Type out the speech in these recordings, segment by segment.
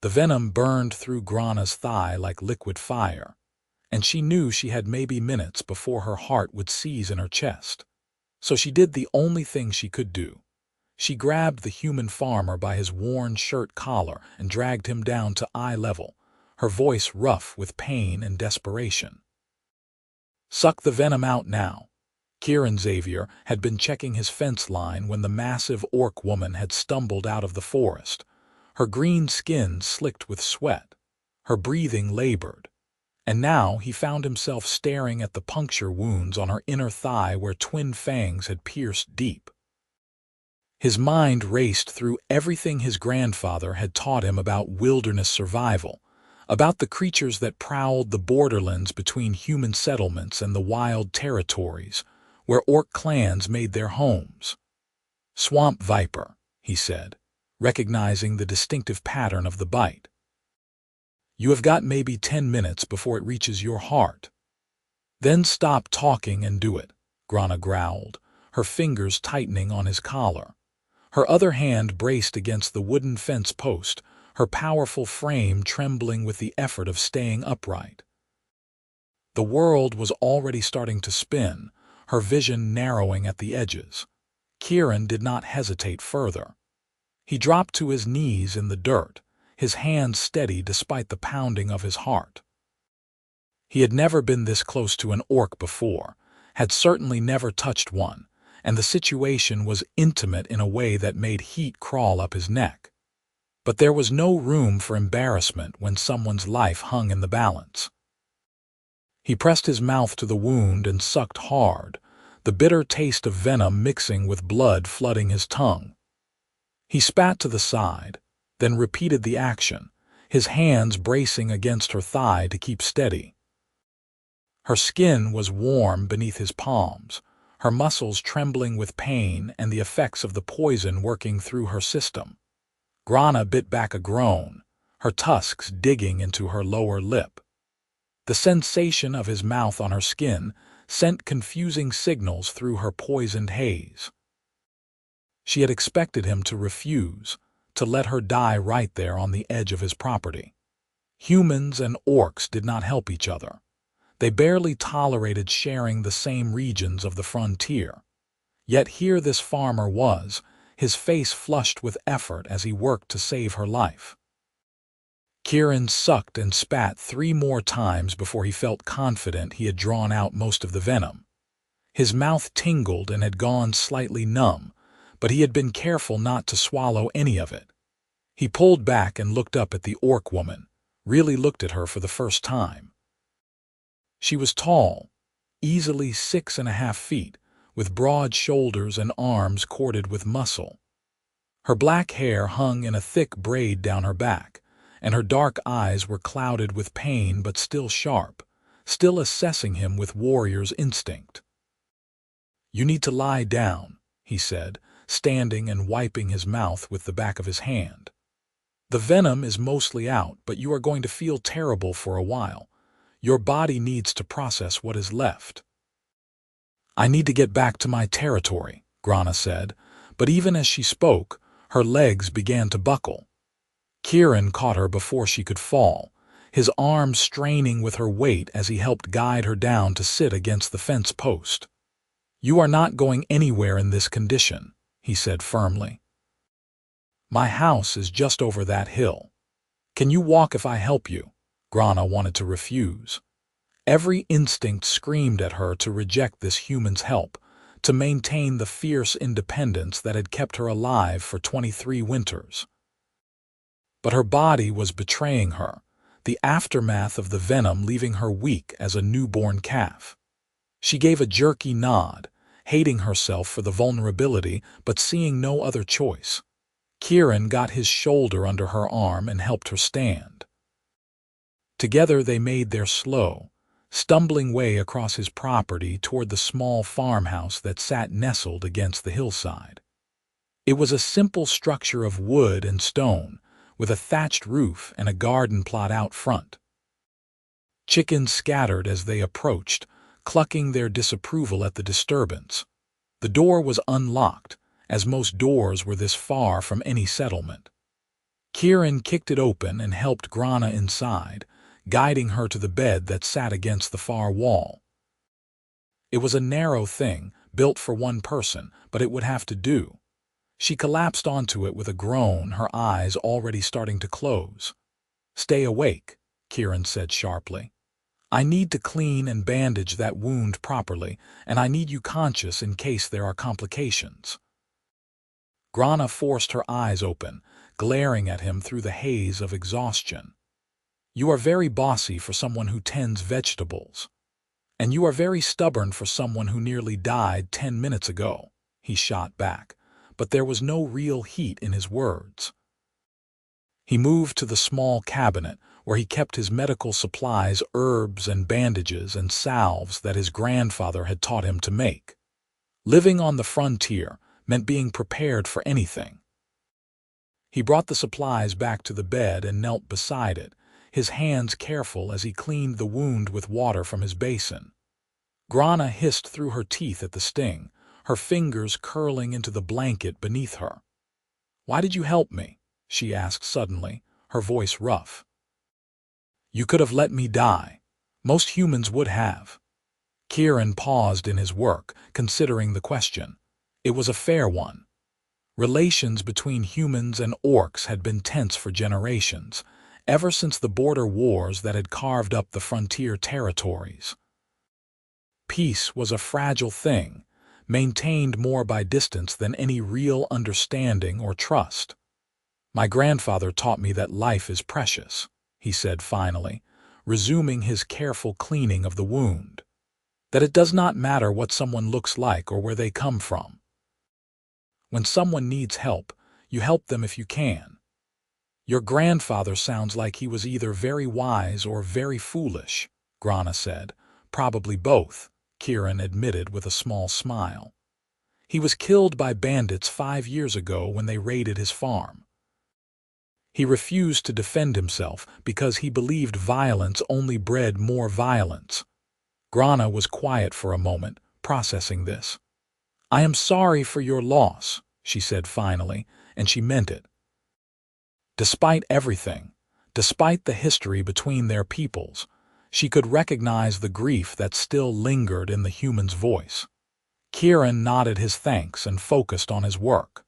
The venom burned through Grana's thigh like liquid fire, and she knew she had maybe minutes before her heart would seize in her chest. So she did the only thing she could do. She grabbed the human farmer by his worn shirt collar and dragged him down to eye level, her voice rough with pain and desperation. "Suck the venom out now." Kieran Xavier had been checking his fence line when the massive orc woman had stumbled out of the forest, her green skin slicked with sweat, her breathing labored, and now he found himself staring at the puncture wounds on her inner thigh where twin fangs had pierced deep. His mind raced through everything his grandfather had taught him about wilderness survival, about the creatures that prowled the borderlands between human settlements and the wild territories where orc clans made their homes. "Swamp viper," he said, recognizing the distinctive pattern of the bite. "You have got maybe 10 minutes before it reaches your heart." "Then stop talking and do it," Grana growled, her fingers tightening on his collar. Her other hand braced against the wooden fence post, her powerful frame trembling with the effort of staying upright. The world was already starting to spin, her vision narrowing at the edges. Kieran did not hesitate further. He dropped to his knees in the dirt, his hands steady despite the pounding of his heart. He had never been this close to an orc before, had certainly never touched one, and the situation was intimate in a way that made heat crawl up his neck. But there was no room for embarrassment when someone's life hung in the balance. He pressed his mouth to the wound and sucked hard, the bitter taste of venom mixing with blood flooding his tongue. He spat to the side, then repeated the action, his hands bracing against her thigh to keep steady. Her skin was warm beneath his palms, her muscles trembling with pain and the effects of the poison working through her system. Grana bit back a groan, her tusks digging into her lower lip. The sensation of his mouth on her skin sent confusing signals through her poisoned haze. She had expected him to refuse, to let her die right there on the edge of his property. Humans and orcs did not help each other. They barely tolerated sharing the same regions of the frontier. Yet here this farmer was, his face flushed with effort as he worked to save her life. Kieran sucked and spat 3 more times before he felt confident he had drawn out most of the venom. His mouth tingled and had gone slightly numb, but he had been careful not to swallow any of it. He pulled back and looked up at the orc woman, really looked at her for the first time. She was tall, easily 6.5 feet, with broad shoulders and arms corded with muscle. Her black hair hung in a thick braid down her back, and her dark eyes were clouded with pain but still sharp, still assessing him with warrior's instinct. "You need to lie down," he said, standing and wiping his mouth with the back of his hand. "The venom is mostly out, but you are going to feel terrible for a while. Your body needs to process what is left." "I need to get back to my territory," Grana said, but even as she spoke, her legs began to buckle. Kieran caught her before she could fall, his arms straining with her weight as he helped guide her down to sit against the fence post. "You are not going anywhere in this condition," he said firmly. "My house is just over that hill. Can you walk if I help you?" Grana wanted to refuse. Every instinct screamed at her to reject this human's help, to maintain the fierce independence that had kept her alive for 23 winters. But her body was betraying her, the aftermath of the venom leaving her weak as a newborn calf. She gave a jerky nod, hating herself for the vulnerability but seeing no other choice. Kieran got his shoulder under her arm and helped her stand. Together they made their slow, stumbling way across his property toward the small farmhouse that sat nestled against the hillside. It was a simple structure of wood and stone, with a thatched roof and a garden plot out front. Chickens scattered as they approached, clucking their disapproval at the disturbance. The door was unlocked, as most doors were this far from any settlement. Kieran kicked it open and helped Grana inside, guiding her to the bed that sat against the far wall. It was a narrow thing, built for one person, but it would have to do. She collapsed onto it with a groan, her eyes already starting to close. "Stay awake," Kieran said sharply. "I need to clean and bandage that wound properly, and I need you conscious in case there are complications." Grana forced her eyes open, glaring at him through the haze of exhaustion. "You are very bossy for someone who tends vegetables. And you are very stubborn for someone who nearly died 10 minutes ago," he shot back, but there was no real heat in his words. He moved to the small cabinet where he kept his medical supplies, herbs and bandages and salves that his grandfather had taught him to make. Living on the frontier meant being prepared for anything. He brought the supplies back to the bed and knelt beside it, his hands careful as he cleaned the wound with water from his basin. Grana hissed through her teeth at the sting, her fingers curling into the blanket beneath her. "Why did you help me?" she asked suddenly, her voice rough. "You could have let me die. Most humans would have." Kieran paused in his work, considering the question. It was a fair one. Relations between humans and orcs had been tense for generations, ever since the border wars that had carved up the frontier territories. Peace was a fragile thing, maintained more by distance than any real understanding or trust. "My grandfather taught me that life is precious," he said finally, resuming his careful cleaning of the wound. "That it does not matter what someone looks like or where they come from. When someone needs help, you help them if you can." "Your grandfather sounds like he was either very wise or very foolish," Grana said. "Probably both," Kieran admitted with a small smile. "He was killed by bandits 5 years ago when they raided his farm. He refused to defend himself because he believed violence only bred more violence." Grana was quiet for a moment, processing this. "I am sorry for your loss," she said finally, and she meant it. Despite everything, despite the history between their peoples, she could recognize the grief that still lingered in the human's voice. Kieran nodded his thanks and focused on his work.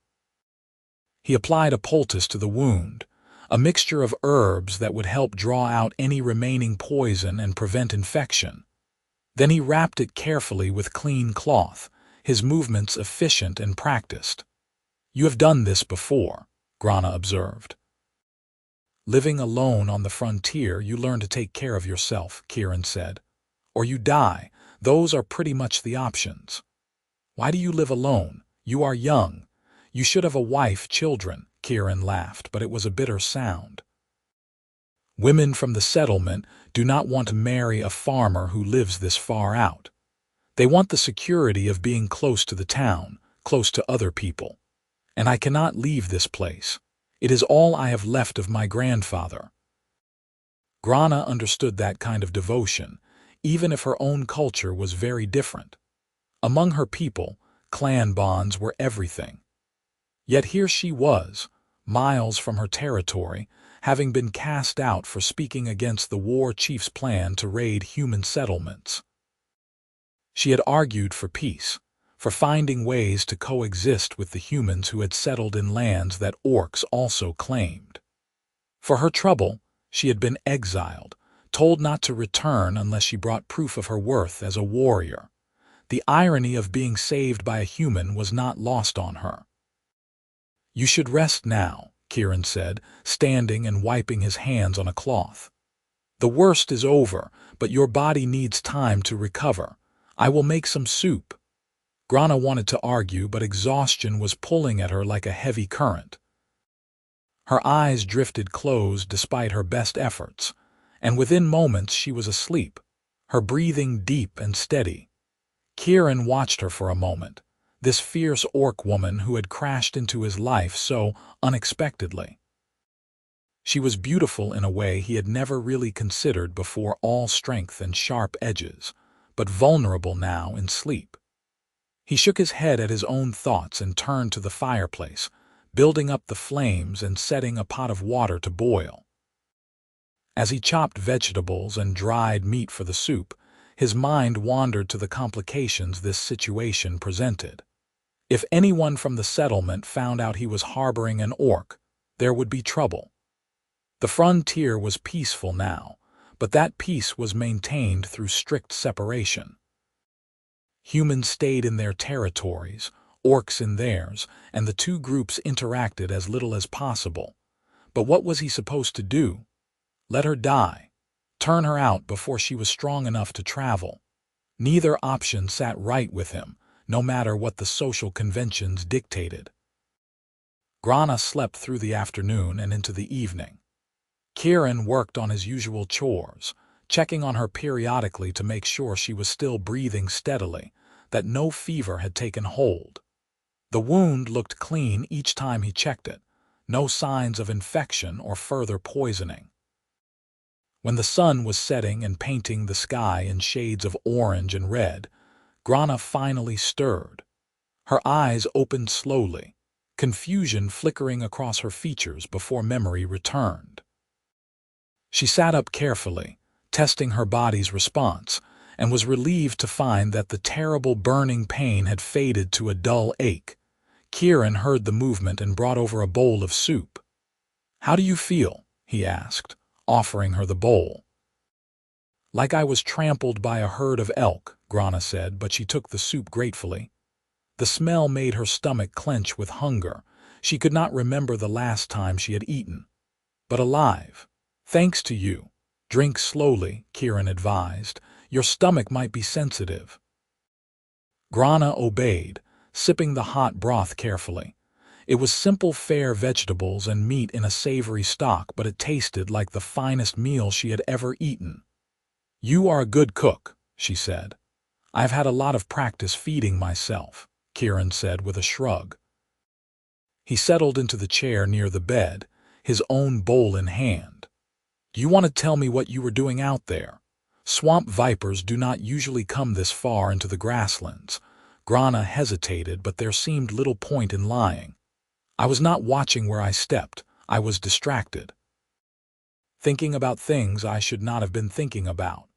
He applied a poultice to the wound, a mixture of herbs that would help draw out any remaining poison and prevent infection. Then he wrapped it carefully with clean cloth, his movements efficient and practiced. "You have done this before," Grana observed. "Living alone on the frontier, you learn to take care of yourself," Kieran said. "Or you die. Those are pretty much the options." "Why do you live alone? You are young. You should have a wife, children," Kieran laughed, but it was a bitter sound. "Women from the settlement do not want to marry a farmer who lives this far out. They want the security of being close to the town, close to other people. And I cannot leave this place. It is all I have left of my grandfather." Grana understood that kind of devotion, even if her own culture was very different. Among her people, clan bonds were everything. Yet here she was, miles from her territory, having been cast out for speaking against the war chief's plan to raid human settlements. She had argued for peace, for finding ways to coexist with the humans who had settled in lands that orcs also claimed. For her trouble, she had been exiled, told not to return unless she brought proof of her worth as a warrior. The irony of being saved by a human was not lost on her. "You should rest now," Kieran said, standing and wiping his hands on a cloth. "The worst is over, but your body needs time to recover. I will make some soup." Grana wanted to argue, but exhaustion was pulling at her like a heavy current. Her eyes drifted closed despite her best efforts, and within moments she was asleep, her breathing deep and steady. Kieran watched her for a moment, this fierce orc woman who had crashed into his life so unexpectedly. She was beautiful in a way he had never really considered before, all strength and sharp edges, but vulnerable now in sleep. He shook his head at his own thoughts and turned to the fireplace, building up the flames and setting a pot of water to boil. As he chopped vegetables and dried meat for the soup, his mind wandered to the complications this situation presented. If anyone from the settlement found out he was harboring an orc, there would be trouble. The frontier was peaceful now, but that peace was maintained through strict separation. Humans stayed in their territories, orcs in theirs, and the two groups interacted as little as possible. But what was he supposed to do? Let her die? Turn her out before she was strong enough to travel? Neither option sat right with him, no matter what the social conventions dictated. Grana slept through the afternoon and into the evening. Kieran worked on his usual chores, checking on her periodically to make sure she was still breathing steadily, that no fever had taken hold. The wound looked clean each time he checked it, no signs of infection or further poisoning. When the sun was setting and painting the sky in shades of orange and red, Grana finally stirred. Her eyes opened slowly, confusion flickering across her features before memory returned. She sat up carefully, testing her body's response, and was relieved to find that the terrible burning pain had faded to a dull ache. Kieran heard the movement and brought over a bowl of soup. "How do you feel?" he asked, offering her the bowl. "Like I was trampled by a herd of elk," Grana said, but she took the soup gratefully. The smell made her stomach clench with hunger. She could not remember the last time she had eaten. "But alive. Thanks to you. Drink slowly," Kieran advised. "Your stomach might be sensitive." Grana obeyed, sipping the hot broth carefully. It was simple fare vegetables and meat in a savory stock, but it tasted like the finest meal she had ever eaten. "You are a good cook," she said. "I've had a lot of practice feeding myself," Kieran said with a shrug. He settled into the chair near the bed, his own bowl in hand. "Do you want to tell me what you were doing out there? Swamp vipers do not usually come this far into the grasslands." Grana hesitated, but there seemed little point in lying. "I was not watching where I stepped. I was distracted. Thinking about things I should not have been thinking about."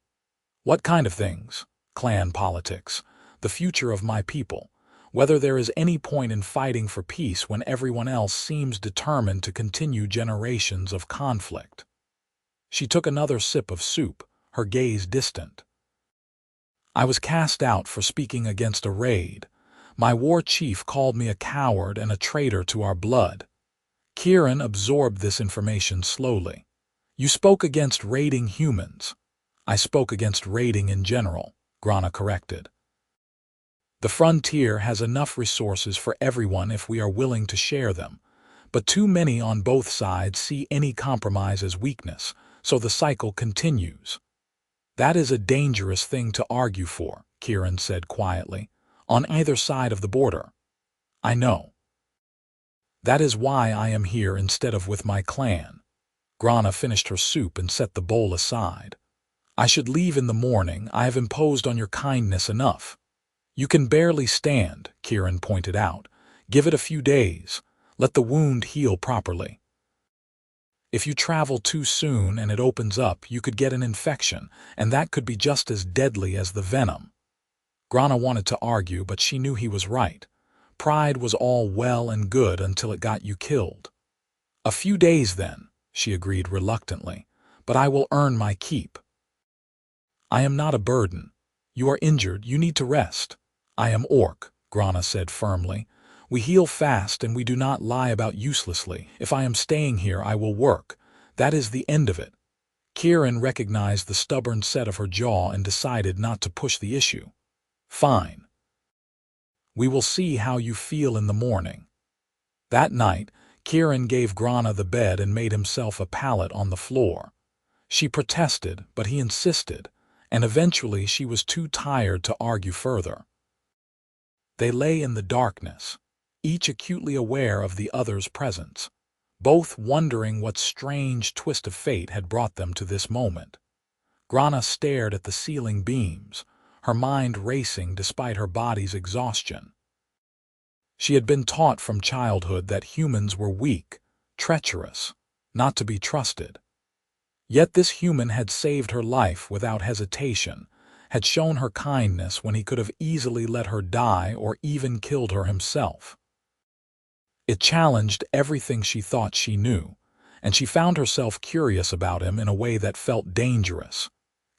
"What kind of things?" "Clan politics. The future of my people. Whether there is any point in fighting for peace when everyone else seems determined to continue generations of conflict." She took another sip of soup, her gaze distant. "I was cast out for speaking against a raid. My war chief called me a coward and a traitor to our blood." Kieran absorbed this information slowly. "You spoke against raiding humans." "I spoke against raiding in general," Grana corrected. "The frontier has enough resources for everyone if we are willing to share them, but too many on both sides see any compromise as weakness, so the cycle continues." "That is a dangerous thing to argue for," Kieran said quietly, "on either side of the border." "I know. That is why I am here instead of with my clan." Grana finished her soup and set the bowl aside. "I should leave in the morning. I have imposed on your kindness enough." "You can barely stand," Kieran pointed out. "Give it a few days. Let the wound heal properly. If you travel too soon and it opens up, you could get an infection, and that could be just as deadly as the venom." Grana wanted to argue, but she knew he was right. Pride was all well and good until it got you killed. "A few days, then," she agreed reluctantly, "but I will earn my keep." "I am not a burden. You are injured, you need to rest." "I am orc," Grana said firmly. "We heal fast and we do not lie about uselessly. If I am staying here, I will work. That is the end of it." Kieran recognized the stubborn set of her jaw and decided not to push the issue. "Fine. We will see how you feel in the morning." That night, Kieran gave Grana the bed and made himself a pallet on the floor. She protested, but he insisted, and eventually she was too tired to argue further. They lay in the darkness, each acutely aware of the other's presence, both wondering what strange twist of fate had brought them to this moment. Grana stared at the ceiling beams, her mind racing despite her body's exhaustion. She had been taught from childhood that humans were weak, treacherous, not to be trusted. Yet this human had saved her life without hesitation, had shown her kindness when he could have easily let her die or even killed her himself. It challenged everything she thought she knew, and she found herself curious about him in a way that felt dangerous.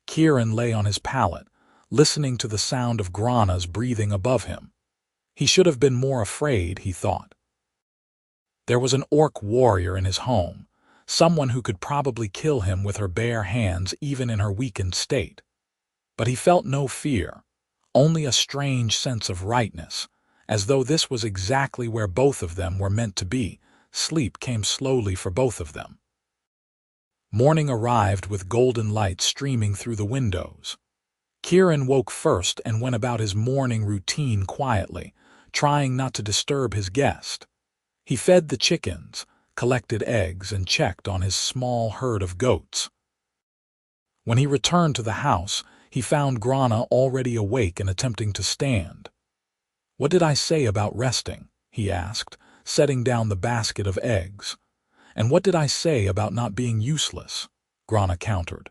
Kieran lay on his pallet, listening to the sound of Grana's breathing above him. He should have been more afraid, he thought. There was an orc warrior in his home, someone who could probably kill him with her bare hands even in her weakened state. But he felt no fear, only a strange sense of rightness, as though this was exactly where both of them were meant to be. Sleep came slowly for both of them. Morning arrived with golden light streaming through the windows. Kieran woke first and went about his morning routine quietly, trying not to disturb his guest. He fed the chickens, collected eggs, and checked on his small herd of goats. When he returned to the house, he found Grana already awake and attempting to stand. "What did I say about resting?" he asked, setting down the basket of eggs. "And what did I say about not being useless?" Grana countered.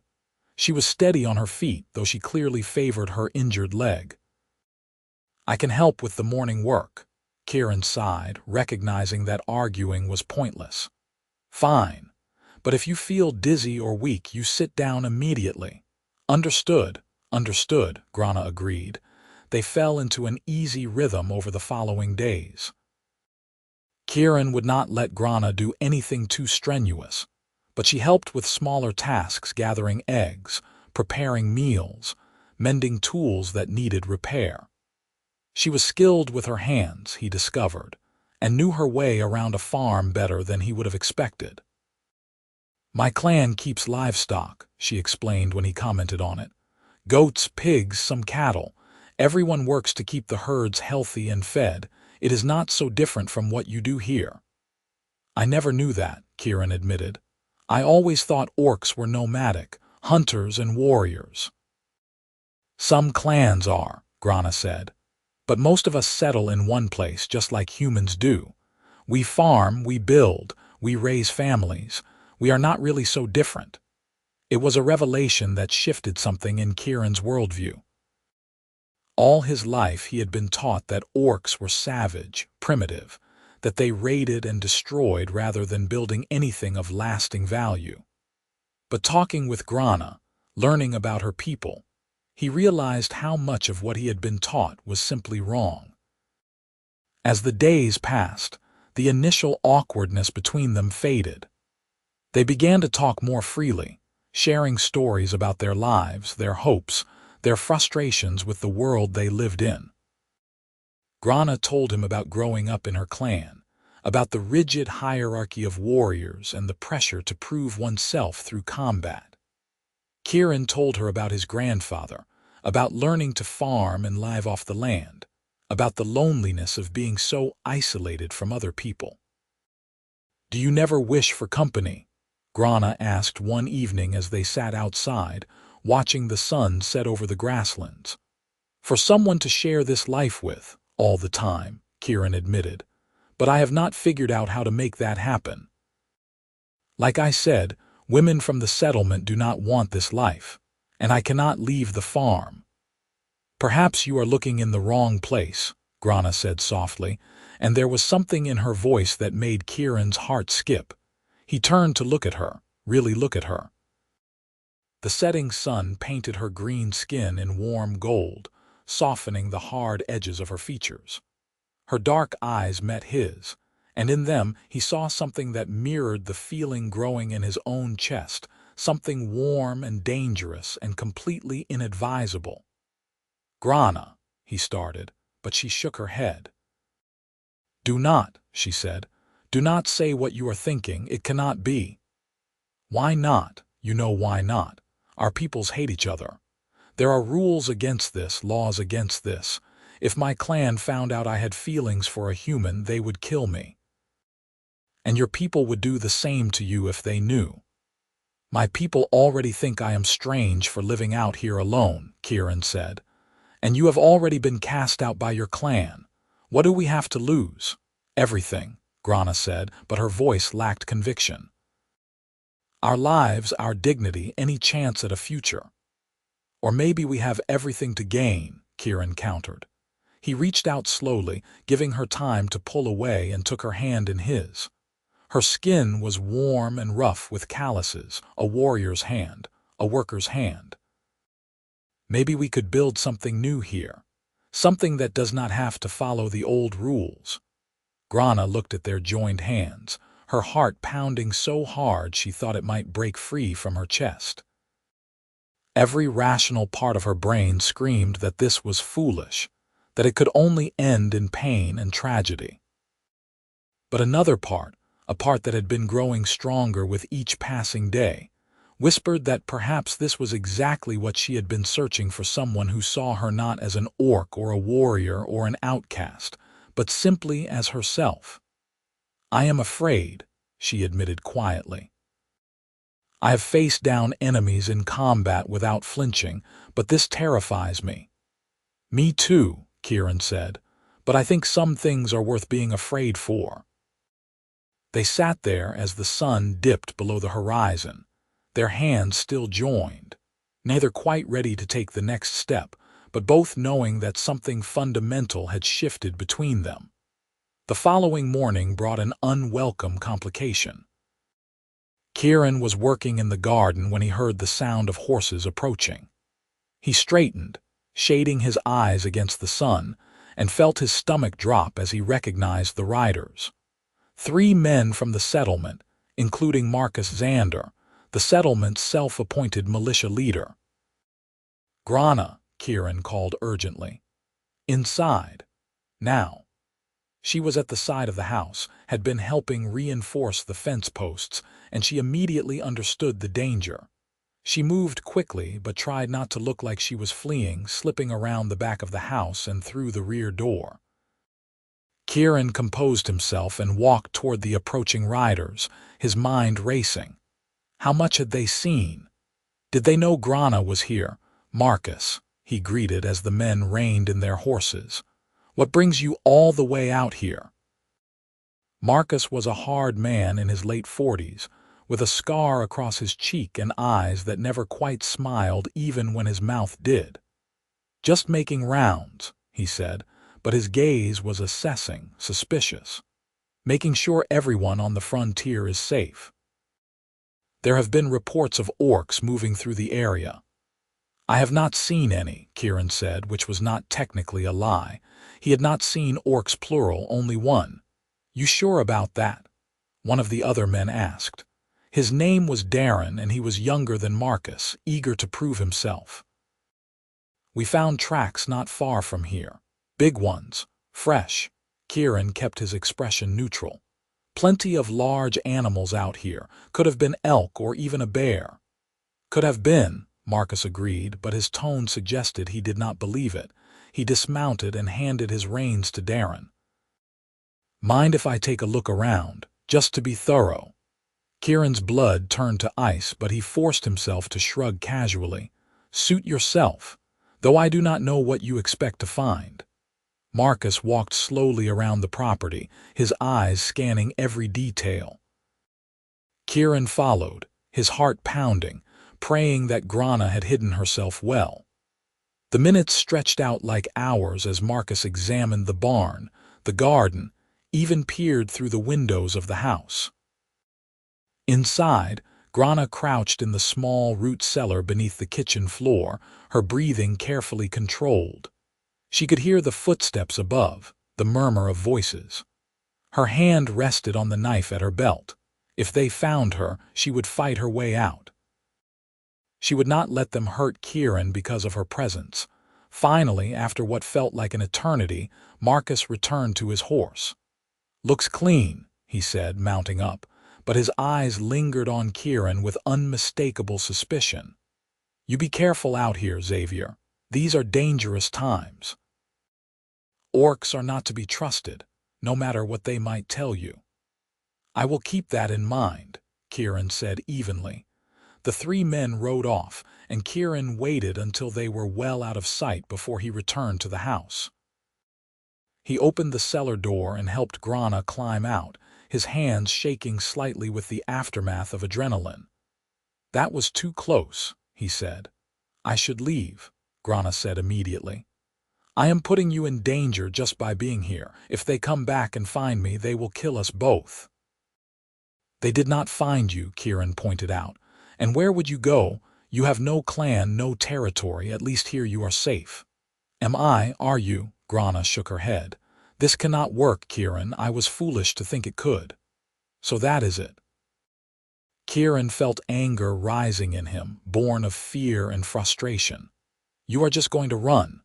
She was steady on her feet, though she clearly favored her injured leg. "I can help with the morning work," Kieran sighed, recognizing that arguing was pointless. "Fine. But if you feel dizzy or weak, you sit down immediately." "Understood, understood," Grana agreed. They fell into an easy rhythm over the following days. Kieran would not let Grana do anything too strenuous, but she helped with smaller tasks, gathering eggs, preparing meals, mending tools that needed repair. She was skilled with her hands, he discovered, and knew her way around a farm better than he would have expected. "My clan keeps livestock," she explained when he commented on it. "Goats, pigs, some cattle. Everyone works to keep the herds healthy and fed. It is not so different from what you do here." "I never knew that," Kieran admitted. "I always thought orcs were nomadic, hunters and warriors." "Some clans are," Grana said. "But most of us settle in one place just like humans do. We farm, we build, we raise families. We are not really so different." It was a revelation that shifted something in Kieran's worldview. All his life he had been taught that orcs were savage, primitive, that they raided and destroyed rather than building anything of lasting value. But talking with Grana, learning about her people, he realized how much of what he had been taught was simply wrong. As the days passed, the initial awkwardness between them faded. They began to talk more freely, sharing stories about their lives, their hopes, their frustrations with the world they lived in. Grana told him about growing up in her clan, about the rigid hierarchy of warriors and the pressure to prove oneself through combat. Kieran told her about his grandfather, about learning to farm and live off the land, about the loneliness of being so isolated from other people. "Do you never wish for company?" Grana asked one evening as they sat outside, watching the sun set over the grasslands. "For someone to share this life with, all the time," Kieran admitted. "But I have not figured out how to make that happen. Like I said, women from the settlement do not want this life, and I cannot leave the farm." "Perhaps you are looking in the wrong place," Grana said softly, and there was something in her voice that made Kieran's heart skip. He turned to look at her, really look at her. The setting sun painted her green skin in warm gold, softening the hard edges of her features. Her dark eyes met his, and in them he saw something that mirrored the feeling growing in his own chest, something warm and dangerous and completely inadvisable. "Grana," he started, but she shook her head. "Do not," she said. "Do not say what you are thinking. It cannot be." "Why not? You know why not. Our peoples hate each other. There are rules against this, laws against this. If my clan found out I had feelings for a human, they would kill me. And your people would do the same to you if they knew. My people already think I am strange for living out here alone," Kieran said. "And you have already been cast out by your clan. What do we have to lose? Everything, Grana said, but her voice lacked conviction. Our lives, our dignity, any chance at a future. Or maybe we have everything to gain, Kieran countered. He reached out slowly, giving her time to pull away, and took her hand in his. Her skin was warm and rough with calluses, a warrior's hand, a worker's hand. Maybe we could build something new here, something that does not have to follow the old rules. Grana looked at their joined hands, her heart pounding so hard she thought it might break free from her chest. Every rational part of her brain screamed that this was foolish, that it could only end in pain and tragedy. But another part, a part that had been growing stronger with each passing day, whispered that perhaps this was exactly what she had been searching for, someone who saw her not as an orc or a warrior or an outcast, but simply as herself. "I am afraid," she admitted quietly. "I have faced down enemies in combat without flinching, but this terrifies me." "Me too," Kieran said, "but I think some things are worth being afraid for." They sat there as the sun dipped below the horizon, their hands still joined, neither quite ready to take the next step, but both knowing that something fundamental had shifted between them. The following morning brought an unwelcome complication. Kieran was working in the garden when he heard the sound of horses approaching. He straightened, shading his eyes against the sun, and felt his stomach drop as he recognized the riders. 3 men from the settlement, including Marcus Xander, the settlement's self-appointed militia leader. "Grana," Kieran called urgently. "Inside. Now." She was at the side of the house, had been helping reinforce the fence posts, and she immediately understood the danger. She moved quickly but tried not to look like she was fleeing, slipping around the back of the house and through the rear door. Kieran composed himself and walked toward the approaching riders, his mind racing. How much had they seen? Did they know Grana was here? "Marcus," he greeted as the men reined in their horses. "What brings you all the way out here?" Marcus was a hard man in his late 40s, with a scar across his cheek and eyes that never quite smiled even when his mouth did. "Just making rounds," he said, but his gaze was assessing, suspicious, making sure everyone on the frontier is safe. "There have been reports of orcs moving through the area." "I have not seen any," Kieran said, which was not technically a lie. He had not seen orcs plural, only one. "You sure about that?" one of the other men asked. His name was Darren, and he was younger than Marcus, eager to prove himself. "We found tracks not far from here. Big ones, fresh." Kieran kept his expression neutral. "Plenty of large animals out here. Could have been elk or even a bear." "Could have been," Marcus agreed, but his tone suggested he did not believe it. He dismounted and handed his reins to Darren. "Mind if I take a look around, just to be thorough?" Kieran's blood turned to ice, but he forced himself to shrug casually. "Suit yourself, though I do not know what you expect to find." Marcus walked slowly around the property, his eyes scanning every detail. Kieran followed, his heart pounding, praying that Grana had hidden herself well. The minutes stretched out like hours as Marcus examined the barn, the garden, even peered through the windows of the house. Inside, Grana crouched in the small root cellar beneath the kitchen floor, her breathing carefully controlled. She could hear the footsteps above, the murmur of voices. Her hand rested on the knife at her belt. If they found her, she would fight her way out. She would not let them hurt Kieran because of her presence. Finally, after what felt like an eternity, Marcus returned to his horse. "Looks clean," he said, mounting up, but his eyes lingered on Kieran with unmistakable suspicion. "You be careful out here, Xavier. These are dangerous times. Orcs are not to be trusted, no matter what they might tell you." "I will keep that in mind," Kieran said evenly. The 3 men rode off, and Kieran waited until they were well out of sight before he returned to the house. He opened the cellar door and helped Grana climb out, his hands shaking slightly with the aftermath of adrenaline. "That was too close," he said. "I should leave," Grana said immediately. "I am putting you in danger just by being here. If they come back and find me, they will kill us both." "They did not find you," Kieran pointed out. "And where would you go? You have no clan, no territory. At least here you are safe." Are you?" Grana shook her head. "This cannot work, Kieran. I was foolish to think it could." "So that is it." Kieran felt anger rising in him, born of fear and frustration. "You are just going to run.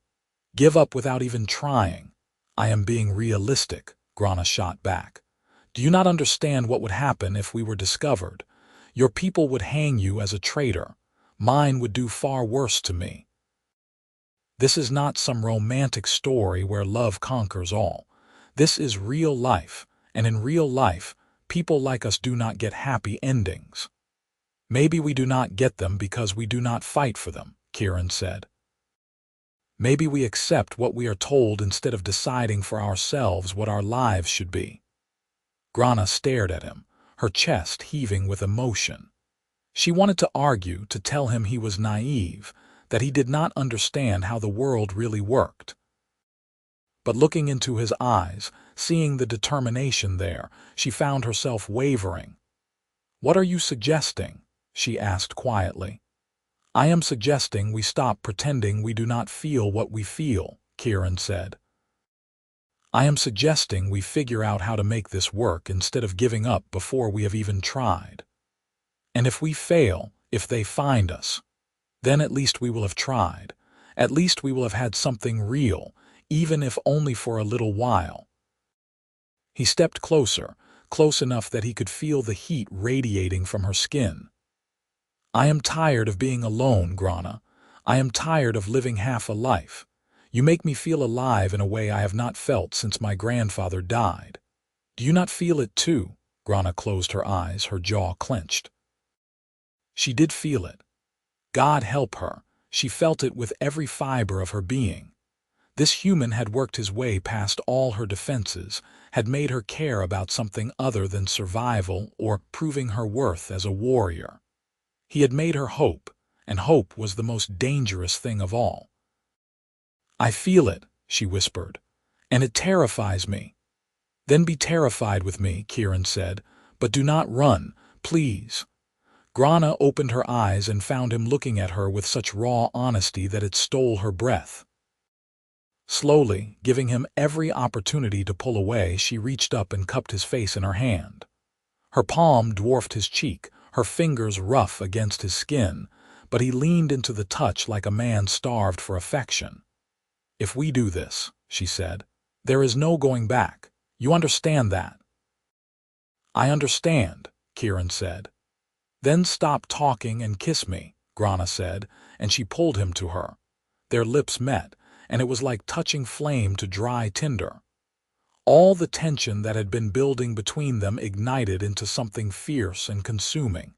Give up without even trying." "I am being realistic," Grana shot back. "Do you not understand what would happen if we were discovered? Your people would hang you as a traitor. Mine would do far worse to me. This is not some romantic story where love conquers all. This is real life, and in real life, people like us do not get happy endings." "Maybe we do not get them because we do not fight for them," Kieran said. "Maybe we accept what we are told instead of deciding for ourselves what our lives should be." Grana stared at him, her chest heaving with emotion. She wanted to argue, to tell him he was naive, that he did not understand how the world really worked. But looking into his eyes, seeing the determination there, she found herself wavering. "What are you suggesting?" she asked quietly. "I am suggesting we stop pretending we do not feel what we feel," Kieran said. "I am suggesting we figure out how to make this work instead of giving up before we have even tried. And if we fail, if they find us, then at least we will have tried. At least we will have had something real, even if only for a little while." He stepped closer, close enough that he could feel the heat radiating from her skin. "I am tired of being alone, Grana. I am tired of living half a life. You make me feel alive in a way I have not felt since my grandfather died. Do you not feel it too?" Grana closed her eyes, her jaw clenched. She did feel it. God help her, she felt it with every fiber of her being. This human had worked his way past all her defenses, had made her care about something other than survival or proving her worth as a warrior. He had made her hope, and hope was the most dangerous thing of all. "I feel it," she whispered, "and it terrifies me." "Then be terrified with me," Kieran said, "but do not run, please." Grana opened her eyes and found him looking at her with such raw honesty that it stole her breath. Slowly, giving him every opportunity to pull away, she reached up and cupped his face in her hand. Her palm dwarfed his cheek, her fingers rough against his skin, but he leaned into the touch like a man starved for affection. "If we do this," she said, "there is no going back. You understand that?" "I understand," Kieran said. "Then stop talking and kiss me," Grana said, and she pulled him to her. Their lips met, and it was like touching flame to dry tinder. All the tension that had been building between them ignited into something fierce and consuming.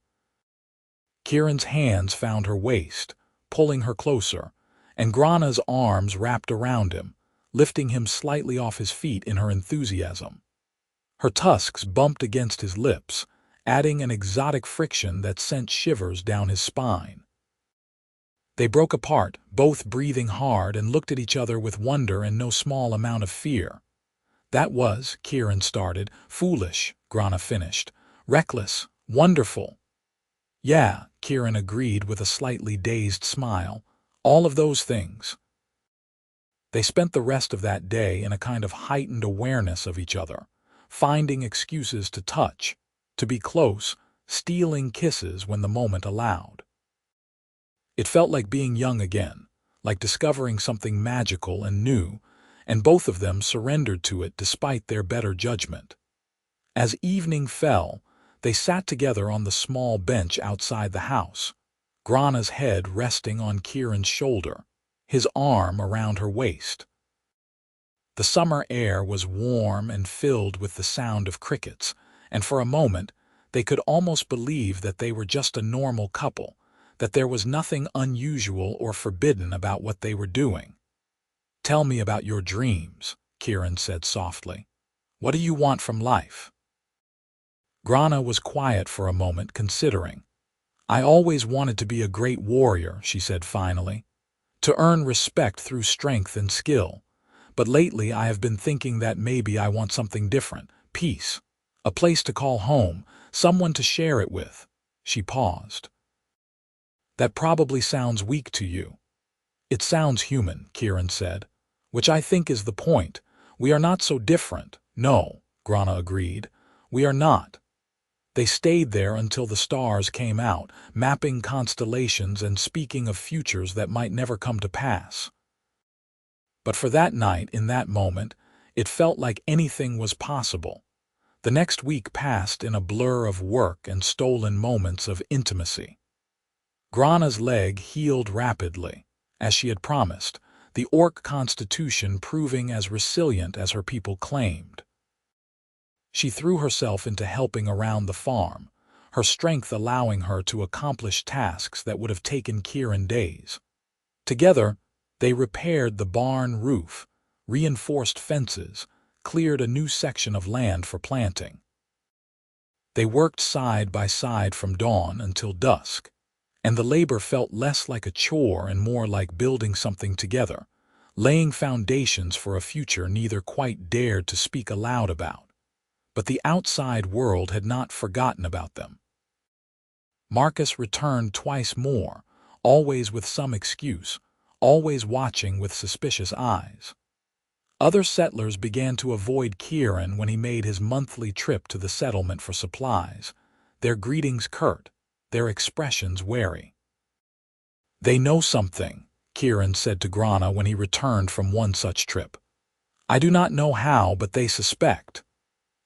Kieran's hands found her waist, pulling her closer, and Grana's arms wrapped around him, lifting him slightly off his feet in her enthusiasm. Her tusks bumped against his lips, adding an exotic friction that sent shivers down his spine. They broke apart, both breathing hard, and looked at each other with wonder and no small amount of fear. "That was," Kieran started. "Foolish," Grana finished. "Reckless. Wonderful." "Yeah," Kieran agreed with a slightly dazed smile. "All of those things." They spent the rest of that day in a kind of heightened awareness of each other, finding excuses to touch, to be close, stealing kisses when the moment allowed. It felt like being young again, like discovering something magical and new, and both of them surrendered to it despite their better judgment. As evening fell, they sat together on the small bench outside the house, Grana's head resting on Kieran's shoulder, his arm around her waist. The summer air was warm and filled with the sound of crickets, and for a moment they could almost believe that they were just a normal couple, that there was nothing unusual or forbidden about what they were doing. "Tell me about your dreams," Kieran said softly. "What do you want from life?" Grana was quiet for a moment, considering. "I always wanted to be a great warrior," she said finally, "to earn respect through strength and skill. But lately I have been thinking that maybe I want something different. Peace. A place to call home, someone to share it with." She paused. "That probably sounds weak to you." "It sounds human," Kieran said, "which I think is the point. We are not so different." "No," Grana agreed. "We are not." They stayed there until the stars came out, mapping constellations and speaking of futures that might never come to pass. But for that night, in that moment, it felt like anything was possible. The next week passed in a blur of work and stolen moments of intimacy. Grana's leg healed rapidly, as she had promised, the orc constitution proving as resilient as her people claimed. She threw herself into helping around the farm, her strength allowing her to accomplish tasks that would have taken Kieran days. Together, they repaired the barn roof, reinforced fences, cleared a new section of land for planting. They worked side by side from dawn until dusk, and the labor felt less like a chore and more like building something together, laying foundations for a future neither quite dared to speak aloud about. But the outside world had not forgotten about them. Marcus returned twice more, always with some excuse, always watching with suspicious eyes. Other settlers began to avoid Kieran when he made his monthly trip to the settlement for supplies, their greetings curt, their expressions wary. "They know something," Kieran said to Grana when he returned from one such trip. "I do not know how, but they suspect."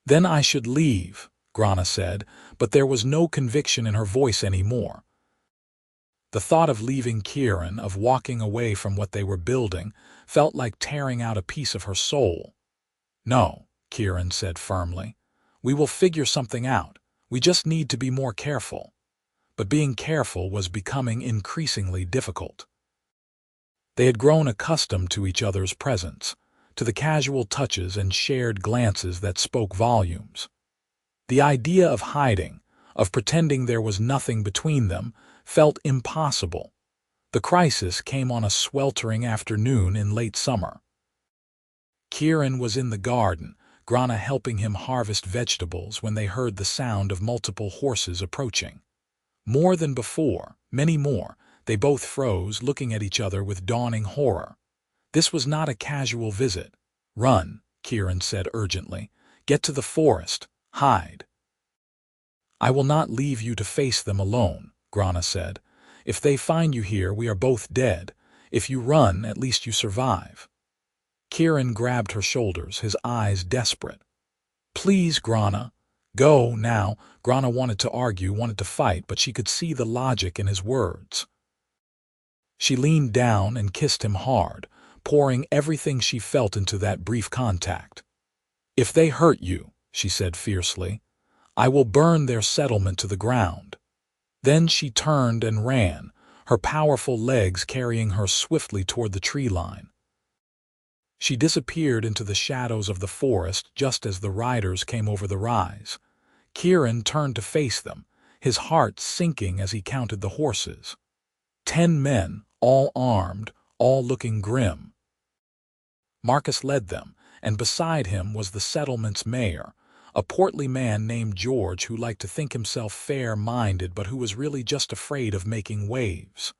"Then I should leave," Grana said, but there was no conviction in her voice anymore. The thought of leaving Kieran, of walking away from what they were building, felt like tearing out a piece of her soul. "No," Kieran said firmly. "We will figure something out. We just need to be more careful." But being careful was becoming increasingly difficult. They had grown accustomed to each other's presence, to the casual touches and shared glances that spoke volumes. The idea of hiding, of pretending there was nothing between them, felt impossible. The crisis came on a sweltering afternoon in late summer. Kieran was in the garden, Grana helping him harvest vegetables when they heard the sound of multiple horses approaching. More than before, many more, they both froze, looking at each other with dawning horror. This was not a casual visit. "Run," Kieran said urgently. "Get to the forest. Hide." "I will not leave you to face them alone," Grana said. "If they find you here, we are both dead. If you run, at least you survive." Kieran grabbed her shoulders, his eyes desperate. "Please, Grana. Go, now." Grana wanted to argue, wanted to fight, but she could see the logic in his words. She leaned down and kissed him hard, pouring everything she felt into that brief contact. "If they hurt you," she said fiercely, "I will burn their settlement to the ground." Then she turned and ran, her powerful legs carrying her swiftly toward the tree line. She disappeared into the shadows of the forest just as the riders came over the rise. Kieran turned to face them, his heart sinking as he counted the horses. 10 men, all armed, all looking grim. Marcus led them, and beside him was the settlement's mayor, a portly man named George who liked to think himself fair-minded but who was really just afraid of making waves.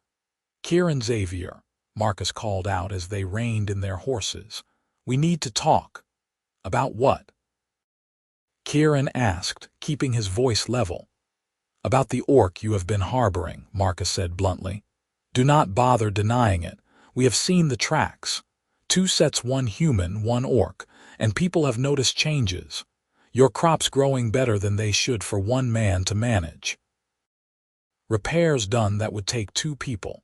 "Kieran Xavier," Marcus called out as they reined in their horses. "We need to talk." "About what?" Kieran asked, keeping his voice level. "About the orc you have been harboring," Marcus said bluntly. "Do not bother denying it. We have seen the tracks. 2 sets, 1 human, 1 orc, and people have noticed changes. Your crops growing better than they should for 1 man to manage. Repairs done that would take 2 people.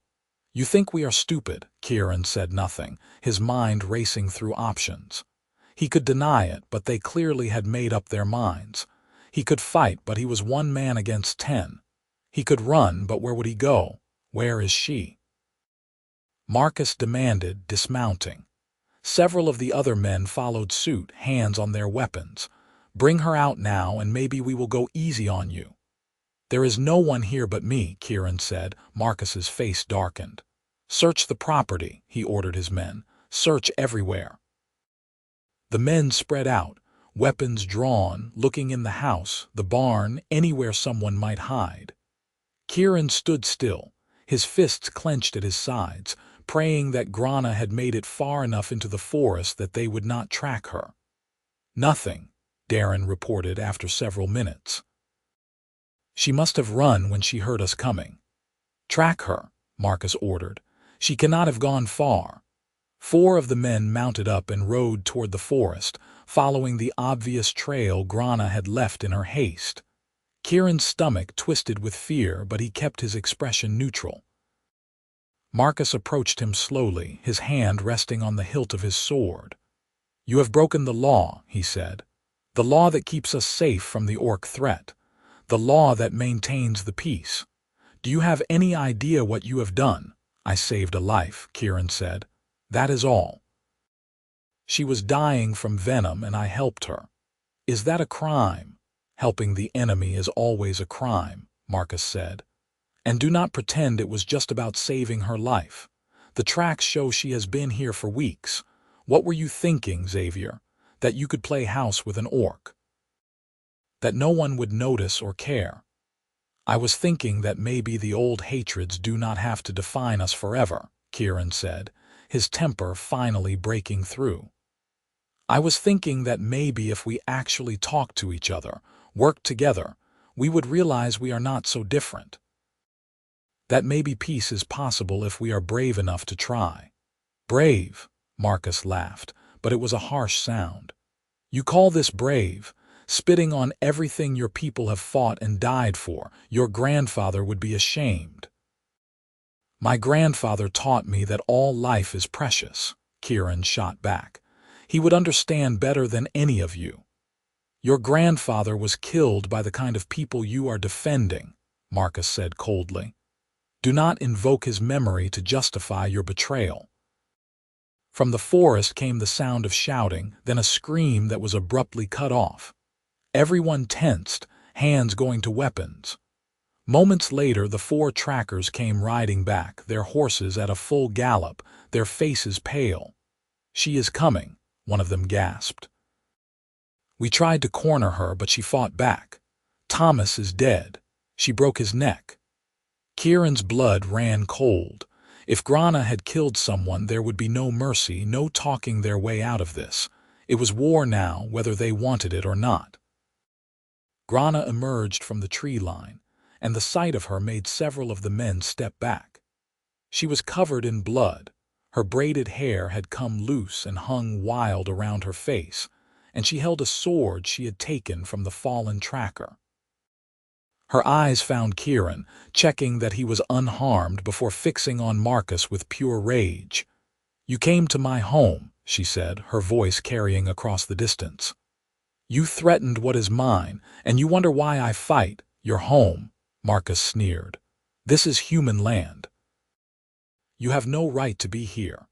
You think we are stupid." Kieran said nothing, his mind racing through options. He could deny it, but they clearly had made up their minds. He could fight, but he was 1 man against 10. He could run, but where would he go? Where is she? Marcus demanded, dismounting. Several of the other men followed suit, hands on their weapons. "Bring her out now, and maybe we will go easy on you." "There is no one here but me," Kieran said. Marcus's face darkened. "Search the property," he ordered his men. "Search everywhere." The men spread out, weapons drawn, looking in the house, the barn, anywhere someone might hide. Kieran stood still, his fists clenched at his sides, praying that Grana had made it far enough into the forest that they would not track her. "Nothing," Darren reported after several minutes. "She must have run when she heard us coming." "Track her," Marcus ordered. "She cannot have gone far." 4 of the men mounted up and rode toward the forest, following the obvious trail Grana had left in her haste. Kieran's stomach twisted with fear, but he kept his expression neutral. Marcus approached him slowly, his hand resting on the hilt of his sword. "You have broken the law," he said. "The law that keeps us safe from the orc threat. The law that maintains the peace. Do you have any idea what you have done?" "I saved a life," Kieran said. "That is all. She was dying from venom and I helped her." "Is that a crime?" "Helping the enemy is always a crime," Marcus said. "And do not pretend it was just about saving her life. The tracks show she has been here for weeks. What were you thinking, Xavier? That you could play house with an orc? That no one would notice or care? I was thinking that maybe the old hatreds do not have to define us forever," Kieran said, his temper finally breaking through. "I was thinking that maybe if we actually talked to each other, worked together, we would realize we are not so different. That maybe peace is possible if we are brave enough to try." "Brave," Marcus laughed, but it was a harsh sound. "You call this brave? Spitting on everything your people have fought and died for? Your grandfather would be ashamed." "My grandfather taught me that all life is precious," Kieran shot back. "He would understand better than any of you." "Your grandfather was killed by the kind of people you are defending," Marcus said coldly. "Do not invoke his memory to justify your betrayal." From the forest came the sound of shouting, then a scream that was abruptly cut off. Everyone tensed, hands going to weapons. Moments later, the 4 trackers came riding back, their horses at a full gallop, their faces pale. "She is coming," one of them gasped. "We tried to corner her, but she fought back. Thomas is dead. She broke his neck." Kieran's blood ran cold. If Grana had killed someone, there would be no mercy, no talking their way out of this. It was war now, whether they wanted it or not. Grana emerged from the tree line, and the sight of her made several of the men step back. She was covered in blood. Her braided hair had come loose and hung wild around her face, and she held a sword she had taken from the fallen tracker. Her eyes found Kieran, checking that he was unharmed before fixing on Marcus with pure rage. "You came to my home," she said, her voice carrying across the distance. "You threatened what is mine, and you wonder why I fight. Your home," Marcus sneered. "This is human land. You have no right to be here."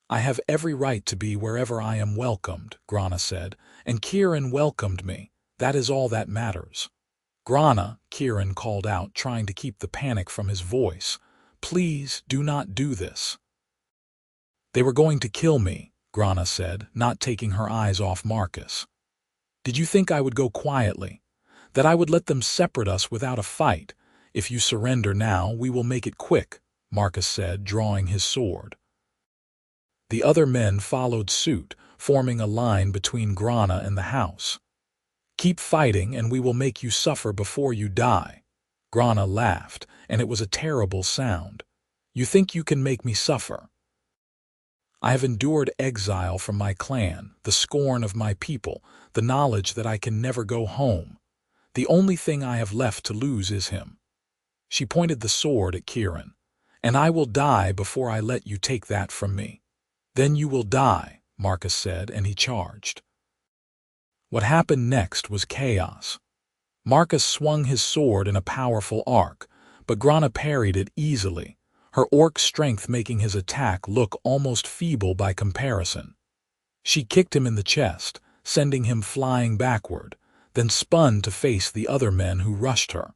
"I have every right to be wherever I am welcomed," Grana said, "and Kieran welcomed me. That is all that matters." "Grana," Kieran called out, trying to keep the panic from his voice. "Please do not do this." "They were going to kill me," Grana said, not taking her eyes off Marcus. "Did you think I would go quietly? That I would let them separate us without a fight? If you surrender now, we will make it quick," Marcus said, drawing his sword. The other men followed suit, forming a line between Grana and the house. "Keep fighting and we will make you suffer before you die." Grana laughed, and it was a terrible sound. "You think you can make me suffer? I have endured exile from my clan, the scorn of my people, the knowledge that I can never go home. The only thing I have left to lose is him." She pointed the sword at Kieran. "And I will die before I let you take that from me." "Then you will die," Marcus said, and he charged. What happened next was chaos. Marcus swung his sword in a powerful arc, but Grana parried it easily, her orc strength making his attack look almost feeble by comparison. She kicked him in the chest, sending him flying backward, then spun to face the other men who rushed her.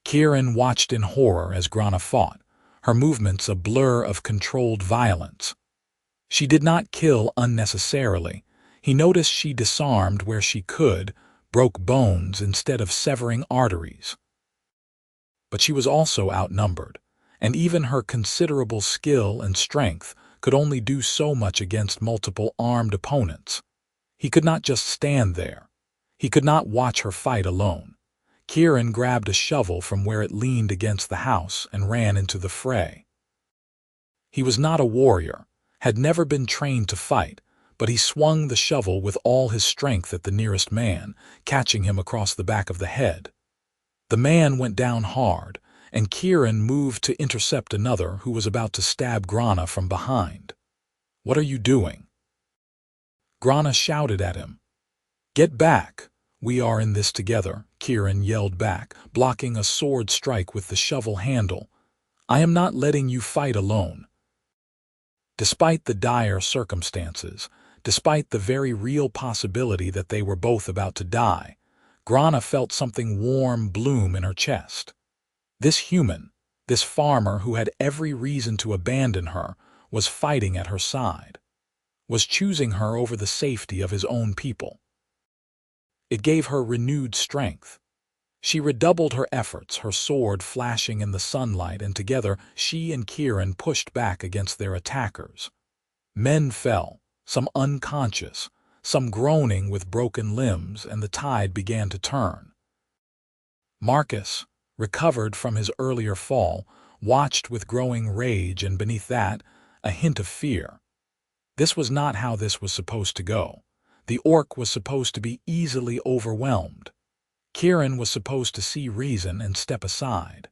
Kieran watched in horror as Grana fought, her movements a blur of controlled violence. She did not kill unnecessarily. He noticed she disarmed where she could, broke bones instead of severing arteries. But she was also outnumbered, and even her considerable skill and strength could only do so much against multiple armed opponents. He could not just stand there. He could not watch her fight alone. Kieran grabbed a shovel from where it leaned against the house and ran into the fray. He was not a warrior, had never been trained to fight, but he swung the shovel with all his strength at the nearest man, catching him across the back of the head. The man went down hard, and Kieran moved to intercept another who was about to stab Grana from behind. "What are you doing?" Grana shouted at him. "Get back! We are in this together," Kieran yelled back, blocking a sword strike with the shovel handle. "I am not letting you fight alone." Despite the dire circumstances, despite the very real possibility that they were both about to die, Grana felt something warm bloom in her chest. This human, this farmer who had every reason to abandon her, was fighting at her side, was choosing her over the safety of his own people. It gave her renewed strength. She redoubled her efforts, her sword flashing in the sunlight, and together she and Kieran pushed back against their attackers. Men fell, some unconscious, some groaning with broken limbs, and the tide began to turn. Marcus, recovered from his earlier fall, watched with growing rage and beneath that, a hint of fear. This was not how this was supposed to go. The orc was supposed to be easily overwhelmed. Kieran was supposed to see reason and step aside.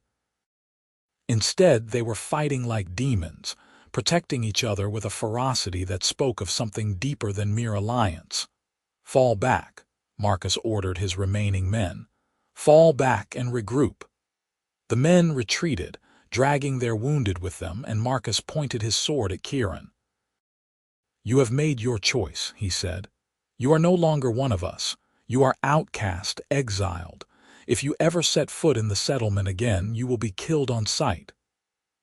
Instead, they were fighting like demons, protecting each other with a ferocity that spoke of something deeper than mere alliance. "Fall back," Marcus ordered his remaining men. "Fall back and regroup." The men retreated, dragging their wounded with them, and Marcus pointed his sword at Kieran. "You have made your choice," he said. "You are no longer one of us. You are outcast, exiled. If you ever set foot in the settlement again, you will be killed on sight."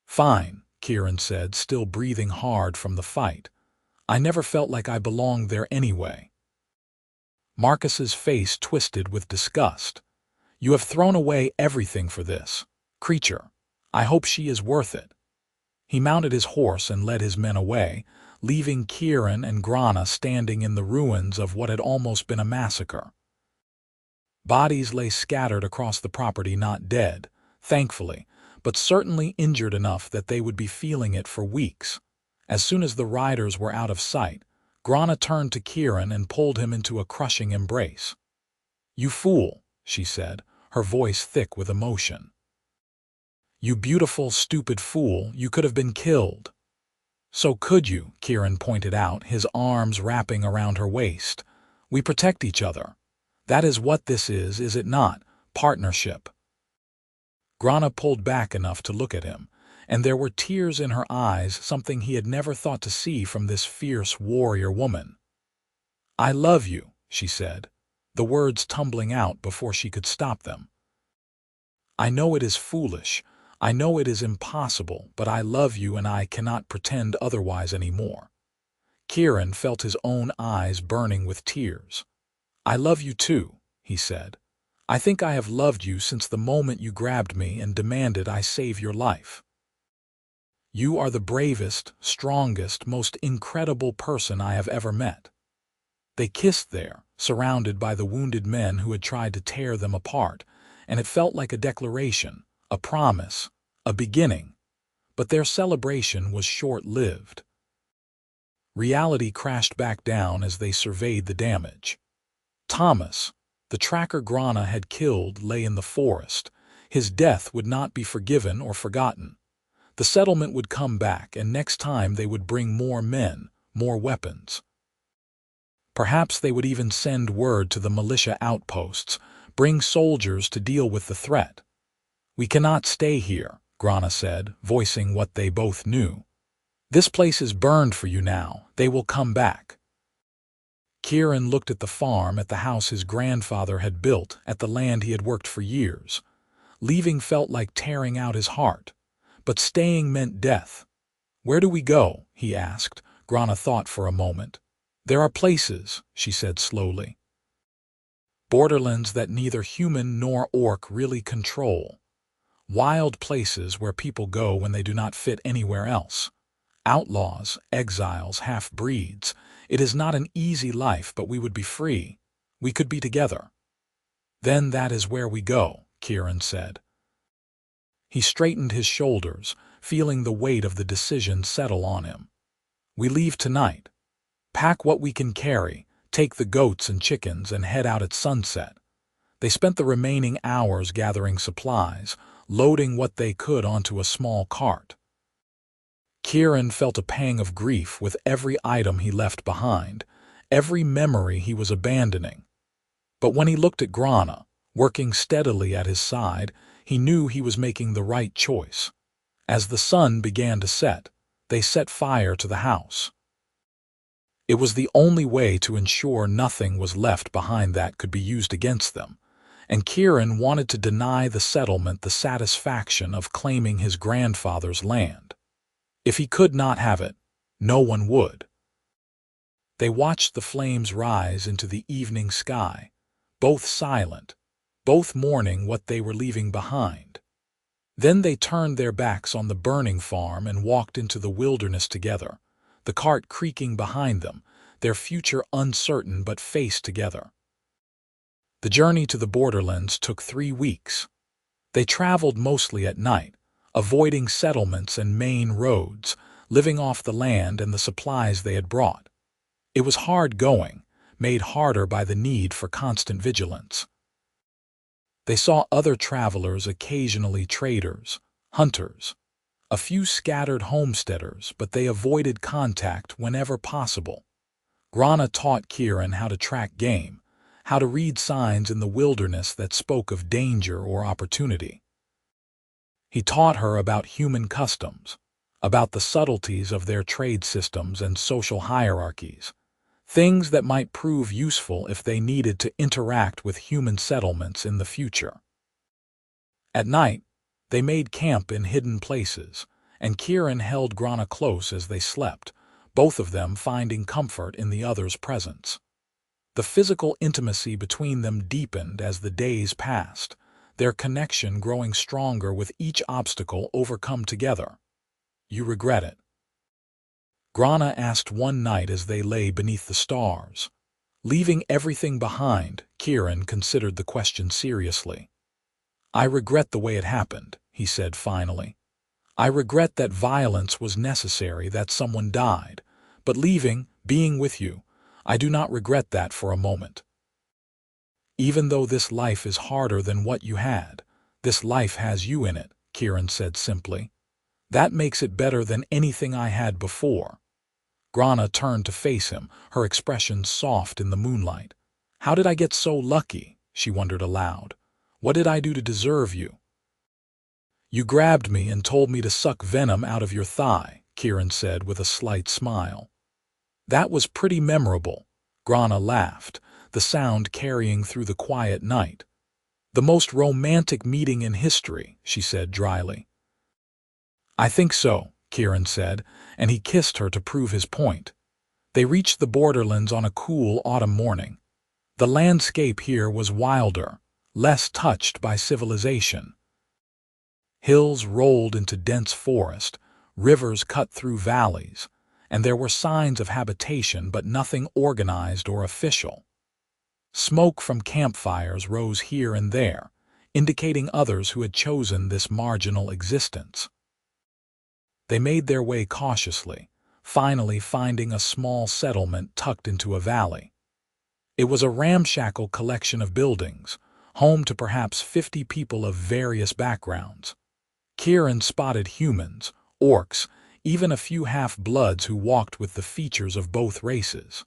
"Fine," Kieran said, still breathing hard from the fight. "I never felt like I belonged there anyway." Marcus's face twisted with disgust. "You have thrown away everything for this creature. I hope she is worth it." He mounted his horse and led his men away, leaving Kieran and Grana standing in the ruins of what had almost been a massacre. Bodies lay scattered across the property, not dead, thankfully, but certainly injured enough that they would be feeling it for weeks. As soon as the riders were out of sight, Grana turned to Kieran and pulled him into a crushing embrace. "You fool," she said, her voice thick with emotion. "You beautiful, stupid fool, you could have been killed." "So could you," Kieran pointed out, his arms wrapping around her waist. "We protect each other. That is what this is it not? Partnership." Grana pulled back enough to look at him, and there were tears in her eyes, something he had never thought to see from this fierce warrior woman. "I love you," she said, the words tumbling out before she could stop them. "I know it is foolish. I know it is impossible, but I love you and I cannot pretend otherwise anymore." Kieran felt his own eyes burning with tears. "I love you too," he said. "I think I have loved you since the moment you grabbed me and demanded I save your life. You are the bravest, strongest, most incredible person I have ever met." They kissed there, surrounded by the wounded men who had tried to tear them apart, and it felt like a declaration, a promise, a beginning. But their celebration was short-lived. Reality crashed back down as they surveyed the damage. Thomas, the tracker Grana had killed, lay in the forest. His death would not be forgiven or forgotten. The settlement would come back, and next time they would bring more men, more weapons. Perhaps they would even send word to the militia outposts, bring soldiers to deal with the threat. "We cannot stay here," Grana said, voicing what they both knew. "This place is burned for you now. They will come back. Kieran looked at the farm, at the house his grandfather had built, at the land he had worked for years. Leaving felt like tearing out his heart, but staying meant death. "Where do we go?" he asked. Grana thought for a moment. "There are places," she said slowly. "Borderlands that neither human nor orc really control. Wild places where people go when they do not fit anywhere else. Outlaws, exiles, half-breeds. It is not an easy life, but we would be free. We could be together." "Then that is where we go," Kieran said. He straightened his shoulders, feeling the weight of the decision settle on him. "We leave tonight. Pack what we can carry, take the goats and chickens, and head out at sunset." They spent the remaining hours gathering supplies, loading what they could onto a small cart. Kieran felt a pang of grief with every item he left behind, every memory he was abandoning. But when he looked at Grana, working steadily at his side, he knew he was making the right choice. As the sun began to set, they set fire to the house. It was the only way to ensure nothing was left behind that could be used against them, and Kieran wanted to deny the settlement the satisfaction of claiming his grandfather's land. If he could not have it, no one would. They watched the flames rise into the evening sky, both silent, both mourning what they were leaving behind. Then they turned their backs on the burning farm and walked into the wilderness together, the cart creaking behind them, their future uncertain but faced together. The journey to the borderlands took 3 weeks. They traveled mostly at night, avoiding settlements and main roads, living off the land and the supplies they had brought. It was hard going, made harder by the need for constant vigilance. They saw other travelers, occasionally traders, hunters, a few scattered homesteaders, but they avoided contact whenever possible. Grana taught Kieran how to track game, how to read signs in the wilderness that spoke of danger or opportunity. He taught her about human customs, about the subtleties of their trade systems and social hierarchies, things that might prove useful if they needed to interact with human settlements in the future. At night, they made camp in hidden places, and Kieran held Grana close as they slept, both of them finding comfort in the other's presence. The physical intimacy between them deepened as the days passed, their connection growing stronger with each obstacle overcome together. "You regret it?" Grana asked one night as they lay beneath the stars. Leaving everything behind, Kieran considered the question seriously. "I regret the way it happened," he said finally. "I regret that violence was necessary, that someone died, but leaving, being with you, I do not regret that for a moment. Even though this life is harder than what you had, this life has you in it," Kieran said simply. "That makes it better than anything I had before." Grana turned to face him, her expression soft in the moonlight. "How did I get so lucky?" she wondered aloud. "What did I do to deserve you?" "You grabbed me and told me to suck venom out of your thigh," Kieran said with a slight smile. "That was pretty memorable." Grana laughed, the sound carrying through the quiet night. "The most romantic meeting in history," she said dryly. "I think so," Kieran said, and he kissed her to prove his point. They reached the borderlands on a cool autumn morning. The landscape here was wilder, less touched by civilization. Hills rolled into dense forest, rivers cut through valleys, and there were signs of habitation but nothing organized or official. Smoke from campfires rose here and there, indicating others who had chosen this marginal existence. They made their way cautiously, finally finding a small settlement tucked into a valley. It was a ramshackle collection of buildings, home to perhaps 50 people of various backgrounds. Kieran spotted humans, orcs, even a few half-bloods who walked with the features of both races.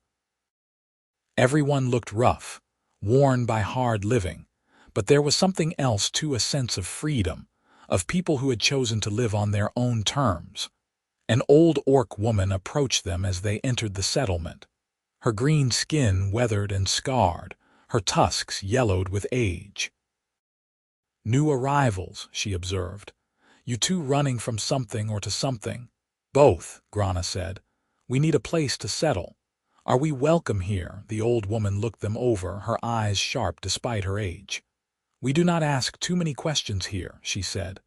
Everyone looked rough, worn by hard living, but there was something else too, a sense of freedom, of people who had chosen to live on their own terms. An old orc woman approached them as they entered the settlement. her green skin weathered and scarred, her tusks yellowed with age. "New arrivals," she observed. "You two running from something or to something?" "Both," Grana said. "We need a place to settle. Are we welcome here?" The old woman looked them over, her eyes sharp despite her age. "We do not ask too many questions here," she said.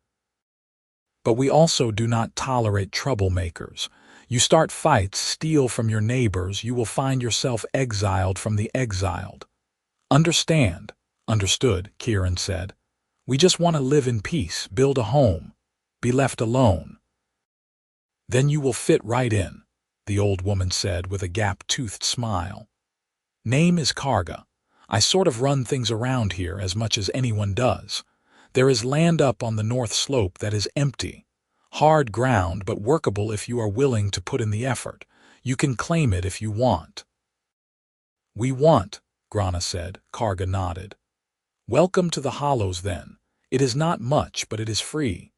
"But we also do not tolerate troublemakers. You start fights, steal from your neighbors, you will find yourself exiled from the exiled." "Understand." "Understood," Kieran said. "We just want to live in peace, build a home, be left alone." "Then you will fit right in," the old woman said with a gap-toothed smile. "Name is Karga. I sort of run things around here as much as anyone does. There is land up on the north slope that is empty. Hard ground, but workable if you are willing to put in the effort. You can claim it if you want." "We want," Grana said. Karga nodded. "Welcome to the Hollows, then. It is not much, but it is free."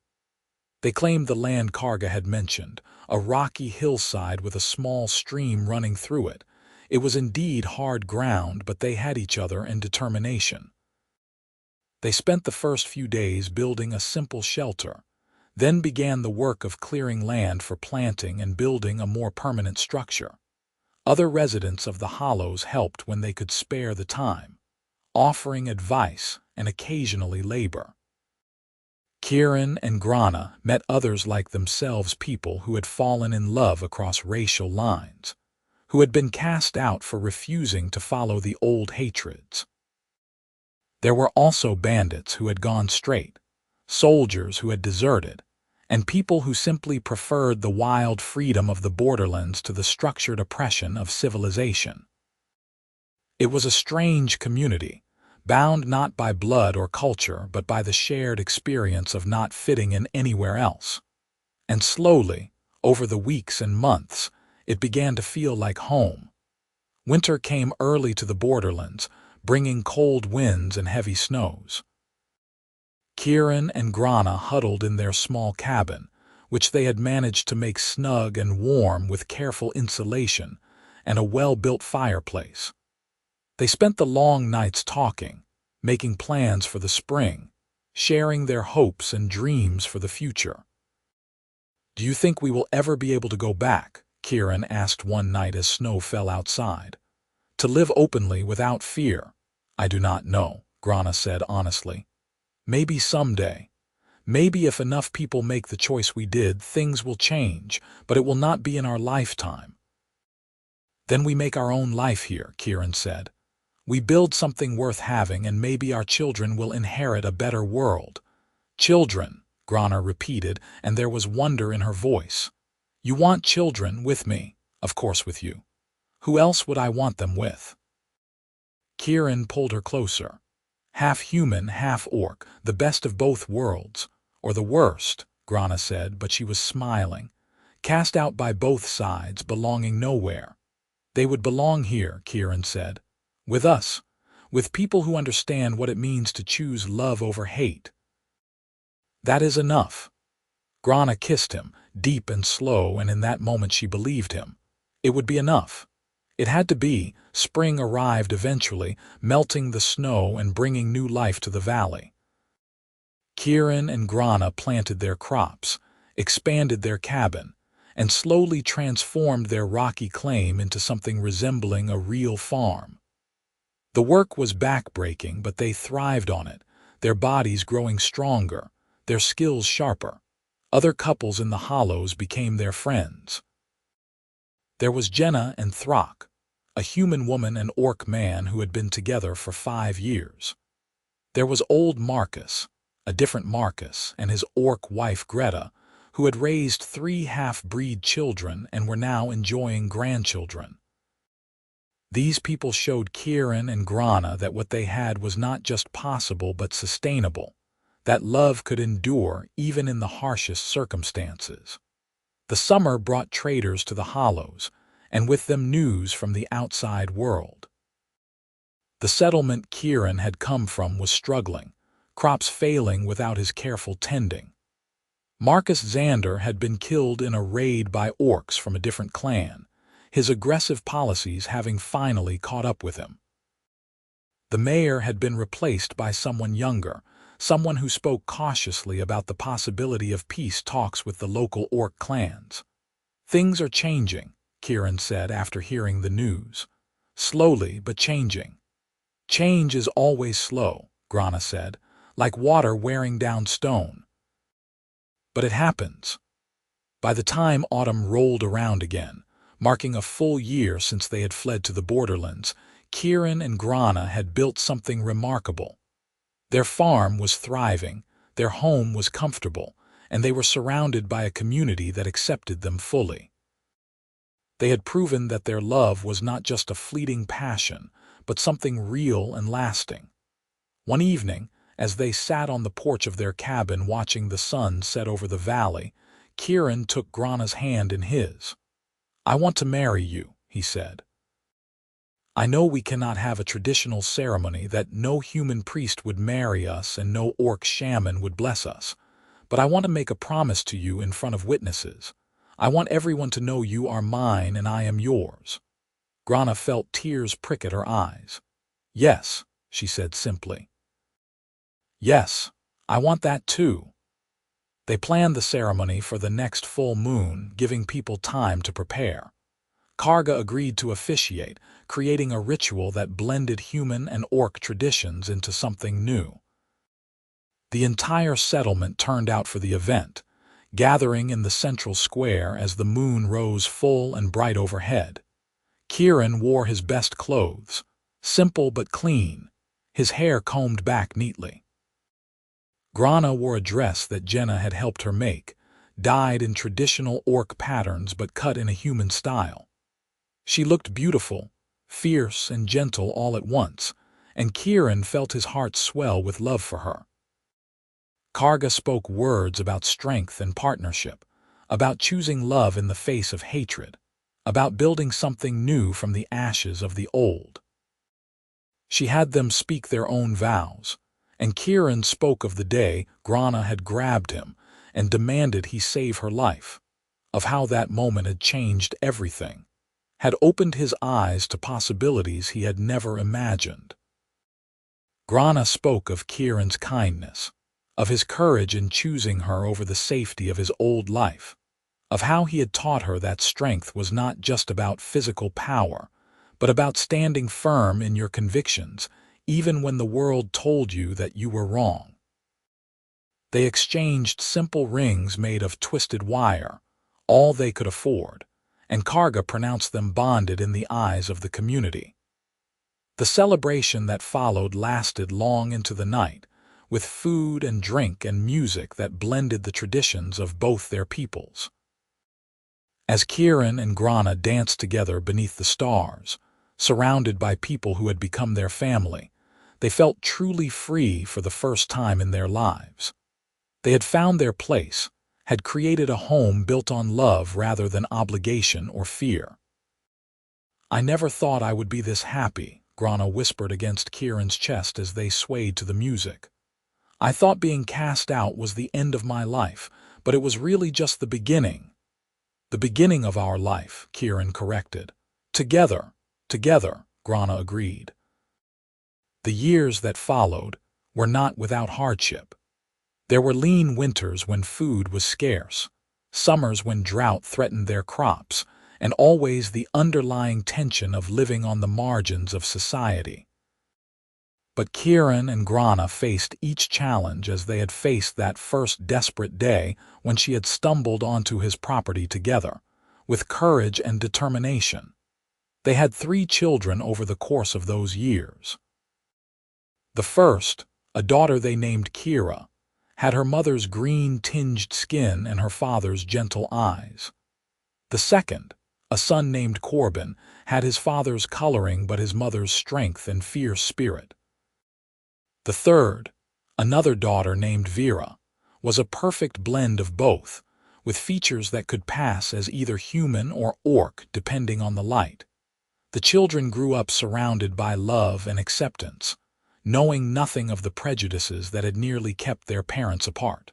They claimed the land Karga had mentioned, a rocky hillside with a small stream running through it. It was indeed hard ground, but they had each other and determination. They spent the first few days building a simple shelter, then began the work of clearing land for planting and building a more permanent structure. Other residents of the Hollows helped when they could spare the time, offering advice and occasionally labor. Kieran and Grana met others like themselves, people who had fallen in love across racial lines, who had been cast out for refusing to follow the old hatreds. There were also bandits who had gone straight, soldiers who had deserted, and people who simply preferred the wild freedom of the borderlands to the structured oppression of civilization. It was a strange community, bound not by blood or culture but by the shared experience of not fitting in anywhere else. And slowly, over the weeks and months, it began to feel like home. Winter came early to the borderlands, bringing cold winds and heavy snows. Kieran and Grana huddled in their small cabin, which they had managed to make snug and warm with careful insulation and a well-built fireplace. They spent the long nights talking, making plans for the spring, sharing their hopes and dreams for the future. "Do you think we will ever be able to go back?" Kieran asked one night as snow fell outside. "To live openly without fear?" "I do not know," Grana said honestly. "Maybe someday. Maybe if enough people make the choice we did, things will change, but it will not be in our lifetime." "Then we make our own life here," Kieran said. "We build something worth having, and maybe our children will inherit a better world." "Children," Grana repeated, and there was wonder in her voice. "You want children with me?" "Of course with you. Who else would I want them with?" Kieran pulled her closer. "Half human, half orc, the best of both worlds. Or the worst," Grana said, but she was smiling. "Cast out by both sides, belonging nowhere." "They would belong here," Kieran said. "With us. With people who understand what it means to choose love over hate." "That is enough." Grana kissed him, deep and slow, and in that moment she believed him. It would be enough. It had to be. Spring arrived eventually, melting the snow and bringing new life to the valley. Kieran and Grana planted their crops, expanded their cabin, and slowly transformed their rocky claim into something resembling a real farm. The work was backbreaking, but they thrived on it, their bodies growing stronger, their skills sharper. Other couples in the Hollows became their friends. There was Jenna and Throck, a human woman and orc man who had been together for 5 years. There was old Marcus, a different Marcus, and his orc wife Greta, who had raised 3 half-breed children and were now enjoying grandchildren. These people showed Kieran and Grana that what they had was not just possible but sustainable, that love could endure even in the harshest circumstances. The summer brought traders to the Hollows, and with them news from the outside world. The settlement Kieran had come from was struggling, crops failing without his careful tending. Marcus Xander had been killed in a raid by orcs from a different clan, his aggressive policies having finally caught up with him. The mayor had been replaced by someone younger, someone who spoke cautiously about the possibility of peace talks with the local orc clans. "Things are changing," Kieran said after hearing the news. "Slowly, but changing." "Change is always slow," Grana said, "like water wearing down stone. But it happens." By the time autumn rolled around again, marking a full year since they had fled to the borderlands, Kieran and Grana had built something remarkable. Their farm was thriving, their home was comfortable, and they were surrounded by a community that accepted them fully. They had proven that their love was not just a fleeting passion, but something real and lasting. One evening, as they sat on the porch of their cabin watching the sun set over the valley, Kieran took Grana's hand in his. "I want to marry you," he said. "I know we cannot have a traditional ceremony, that no human priest would marry us and no orc shaman would bless us, but I want to make a promise to you in front of witnesses. I want everyone to know you are mine and I am yours." Grana felt tears prick at her eyes. "Yes," she said simply. "Yes, I want that too." They planned the ceremony for the next full moon, giving people time to prepare. Karga agreed to officiate, creating a ritual that blended human and orc traditions into something new. The entire settlement turned out for the event, gathering in the central square as the moon rose full and bright overhead. Kieran wore his best clothes, simple but clean, his hair combed back neatly. Grana wore a dress that Jenna had helped her make, dyed in traditional orc patterns but cut in a human style. She looked beautiful, fierce and gentle all at once, and Kieran felt his heart swell with love for her. Karga spoke words about strength and partnership, about choosing love in the face of hatred, about building something new from the ashes of the old. She had them speak their own vows, and Kieran spoke of the day Grana had grabbed him and demanded he save her life, of how that moment had changed everything, had opened his eyes to possibilities he had never imagined. Grana spoke of Kieran's kindness, of his courage in choosing her over the safety of his old life, of how he had taught her that strength was not just about physical power, but about standing firm in your convictions, even when the world told you that you were wrong. They exchanged simple rings made of twisted wire, all they could afford, and Karga pronounced them bonded in the eyes of the community. The celebration that followed lasted long into the night, with food and drink and music that blended the traditions of both their peoples. As Kieran and Grana danced together beneath the stars, surrounded by people who had become their family, they felt truly free for the first time in their lives. They had found their place, had created a home built on love rather than obligation or fear. "I never thought I would be this happy," Grana whispered against Kieran's chest as they swayed to the music. "I thought being cast out was the end of my life, but it was really just the beginning." "The beginning of our life," Kieran corrected. Together, Grana agreed. The years that followed were not without hardship. There were lean winters when food was scarce, summers when drought threatened their crops, and always the underlying tension of living on the margins of society. But Kieran and Grana faced each challenge as they had faced that first desperate day when she had stumbled onto his property together, with courage and determination. They had 3 children over the course of those years. The first, a daughter they named Kira, had her mother's green-tinged skin and her father's gentle eyes. The second, a son named Corbin, had his father's coloring but his mother's strength and fierce spirit. The third, another daughter named Vera, was a perfect blend of both, with features that could pass as either human or orc depending on the light. The children grew up surrounded by love and acceptance, knowing nothing of the prejudices that had nearly kept their parents apart.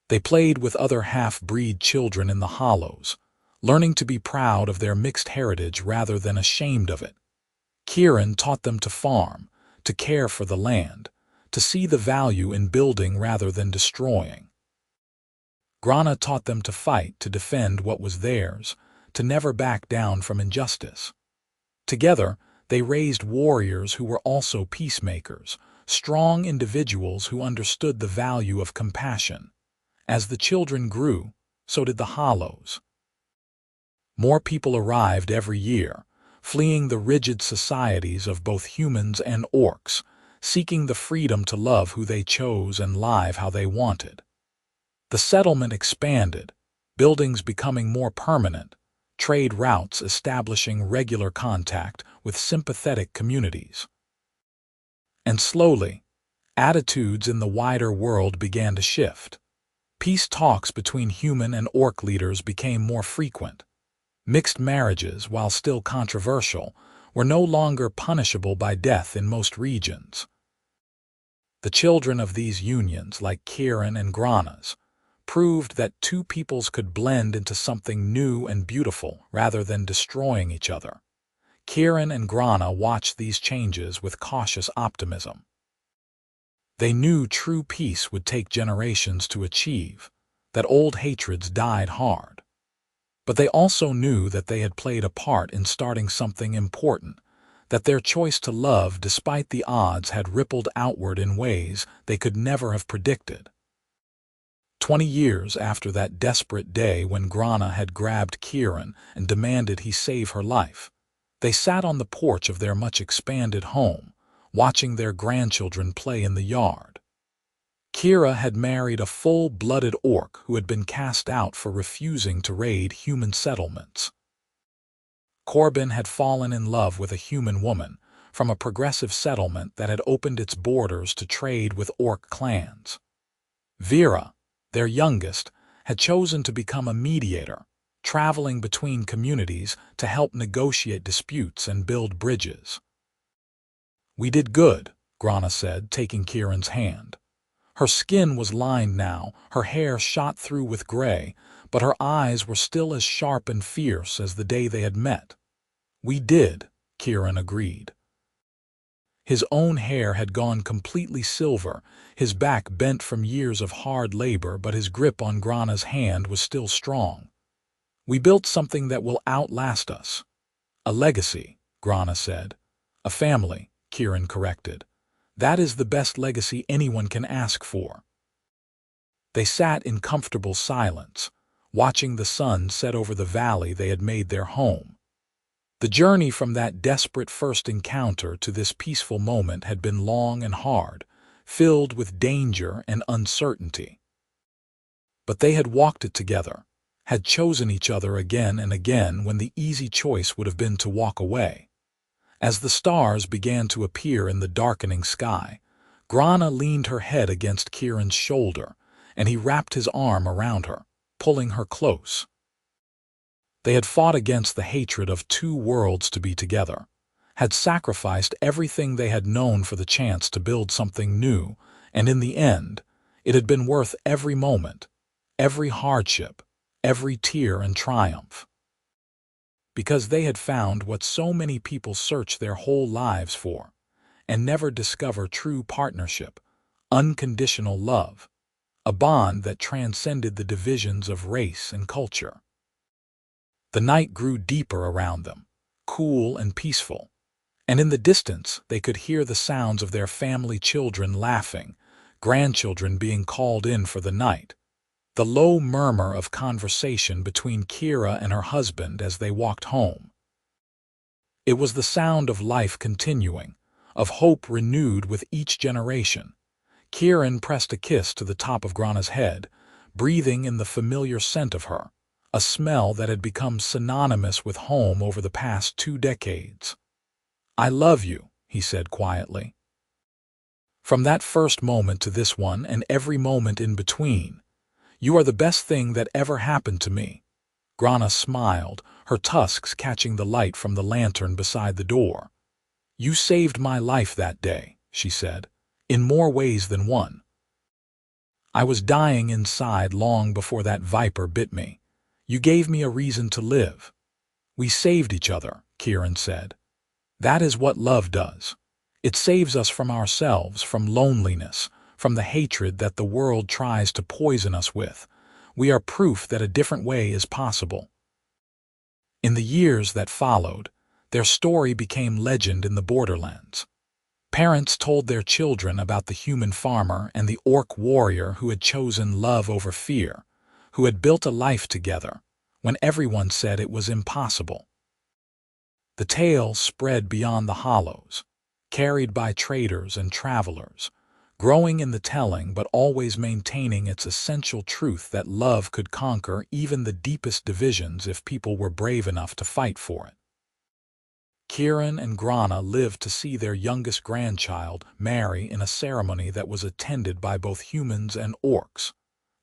They played with other half-breed children in the hollows, learning to be proud of their mixed heritage rather than ashamed of it. Kieran taught them to farm, to care for the land, to see the value in building rather than destroying. Grana taught them to fight to defend what was theirs, to never back down from injustice. Together, they raised warriors who were also peacemakers, strong individuals who understood the value of compassion. As the children grew, so did the Hollows. More people arrived every year, fleeing the rigid societies of both humans and orcs, seeking the freedom to love who they chose and live how they wanted. The settlement expanded, buildings becoming more permanent, trade routes establishing regular contact with sympathetic communities. And slowly, attitudes in the wider world began to shift. Peace talks between human and orc leaders became more frequent. Mixed marriages, while still controversial, were no longer punishable by death in most regions. The children of these unions, like Kieran and Grana's, proved that two peoples could blend into something new and beautiful rather than destroying each other. Kieran and Grana watched these changes with cautious optimism. They knew true peace would take generations to achieve, that old hatreds died hard. But they also knew that they had played a part in starting something important, that their choice to love despite the odds had rippled outward in ways they could never have predicted. 20 years after that desperate day when Grana had grabbed Kieran and demanded he save her life, they sat on the porch of their much-expanded home, watching their grandchildren play in the yard. Kira had married a full-blooded orc who had been cast out for refusing to raid human settlements. Corbin had fallen in love with a human woman from a progressive settlement that had opened its borders to trade with orc clans. Vera, their youngest, had chosen to become a mediator, traveling between communities to help negotiate disputes and build bridges. "We did good," Grana said, taking Kieran's hand. Her skin was lined now, her hair shot through with gray, but her eyes were still as sharp and fierce as the day they had met. "We did," Kieran agreed. His own hair had gone completely silver, his back bent from years of hard labor, but his grip on Grana's hand was still strong. "We built something that will outlast us." "A legacy," Grana said. "A family," Kieran corrected. "That is the best legacy anyone can ask for." They sat in comfortable silence, watching the sun set over the valley they had made their home. The journey from that desperate first encounter to this peaceful moment had been long and hard, filled with danger and uncertainty. But they had walked it together, had chosen each other again and again when the easy choice would have been to walk away. As the stars began to appear in the darkening sky, Grana leaned her head against Kieran's shoulder, and he wrapped his arm around her, pulling her close. They had fought against the hatred of two worlds to be together, had sacrificed everything they had known for the chance to build something new, and in the end, it had been worth every moment, every hardship, every tear and triumph. Because they had found what so many people search their whole lives for, and never discover true partnership, unconditional love, a bond that transcended the divisions of race and culture. The night grew deeper around them, cool and peaceful, and in the distance they could hear the sounds of their family children laughing, grandchildren being called in for the night, the low murmur of conversation between Kira and her husband as they walked home. It was the sound of life continuing, of hope renewed with each generation. Kieran pressed a kiss to the top of Grana's head, breathing in the familiar scent of her, a smell that had become synonymous with home over the past 2 decades. "I love you," he said quietly. "From that first moment to this one and every moment in between, you are the best thing that ever happened to me." Grana smiled, her tusks catching the light from the lantern beside the door. "You saved my life that day," she said, "in more ways than one. I was dying inside long before that viper bit me. You gave me a reason to live. We saved each other, Kieran said. That is what love does. It saves us from ourselves, from loneliness, from the hatred that the world tries to poison us with. We are proof that a different way is possible. In the years that followed, their story became legend in the borderlands. Parents told their children about the human farmer and the orc warrior who had chosen love over fear, who had built a life together, when everyone said it was impossible. The tale spread beyond the hollows, carried by traders and travelers, growing in the telling but always maintaining its essential truth that love could conquer even the deepest divisions if people were brave enough to fight for it. Kieran and Grana lived to see their youngest grandchild marry in a ceremony that was attended by both humans and orcs,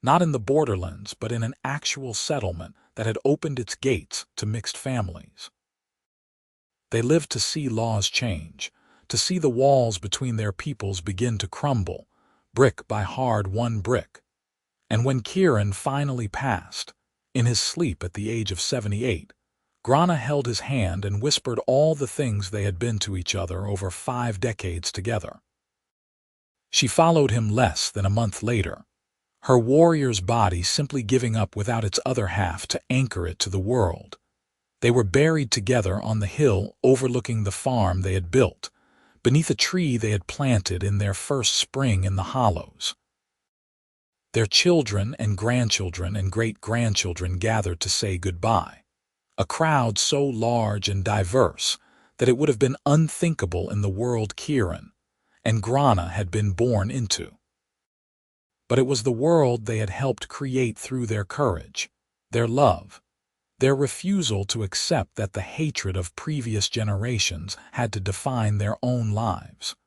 not in the borderlands but in an actual settlement that had opened its gates to mixed families. They lived to see laws change, to see the walls between their peoples begin to crumble, brick by hard-won brick. And when Kieran finally passed, in his sleep at the age of 78, Grana held his hand and whispered all the things they had been to each other over 5 decades together. She followed him less than a month later, her warrior's body simply giving up without its other half to anchor it to the world. They were buried together on the hill overlooking the farm they had built, beneath a tree they had planted in their first spring in the hollows. Their children and grandchildren and great-grandchildren gathered to say goodbye, a crowd so large and diverse that it would have been unthinkable in the world Kieran and Grana had been born into. But it was the world they had helped create through their courage, their love, their refusal to accept that the hatred of previous generations had to define their own lives.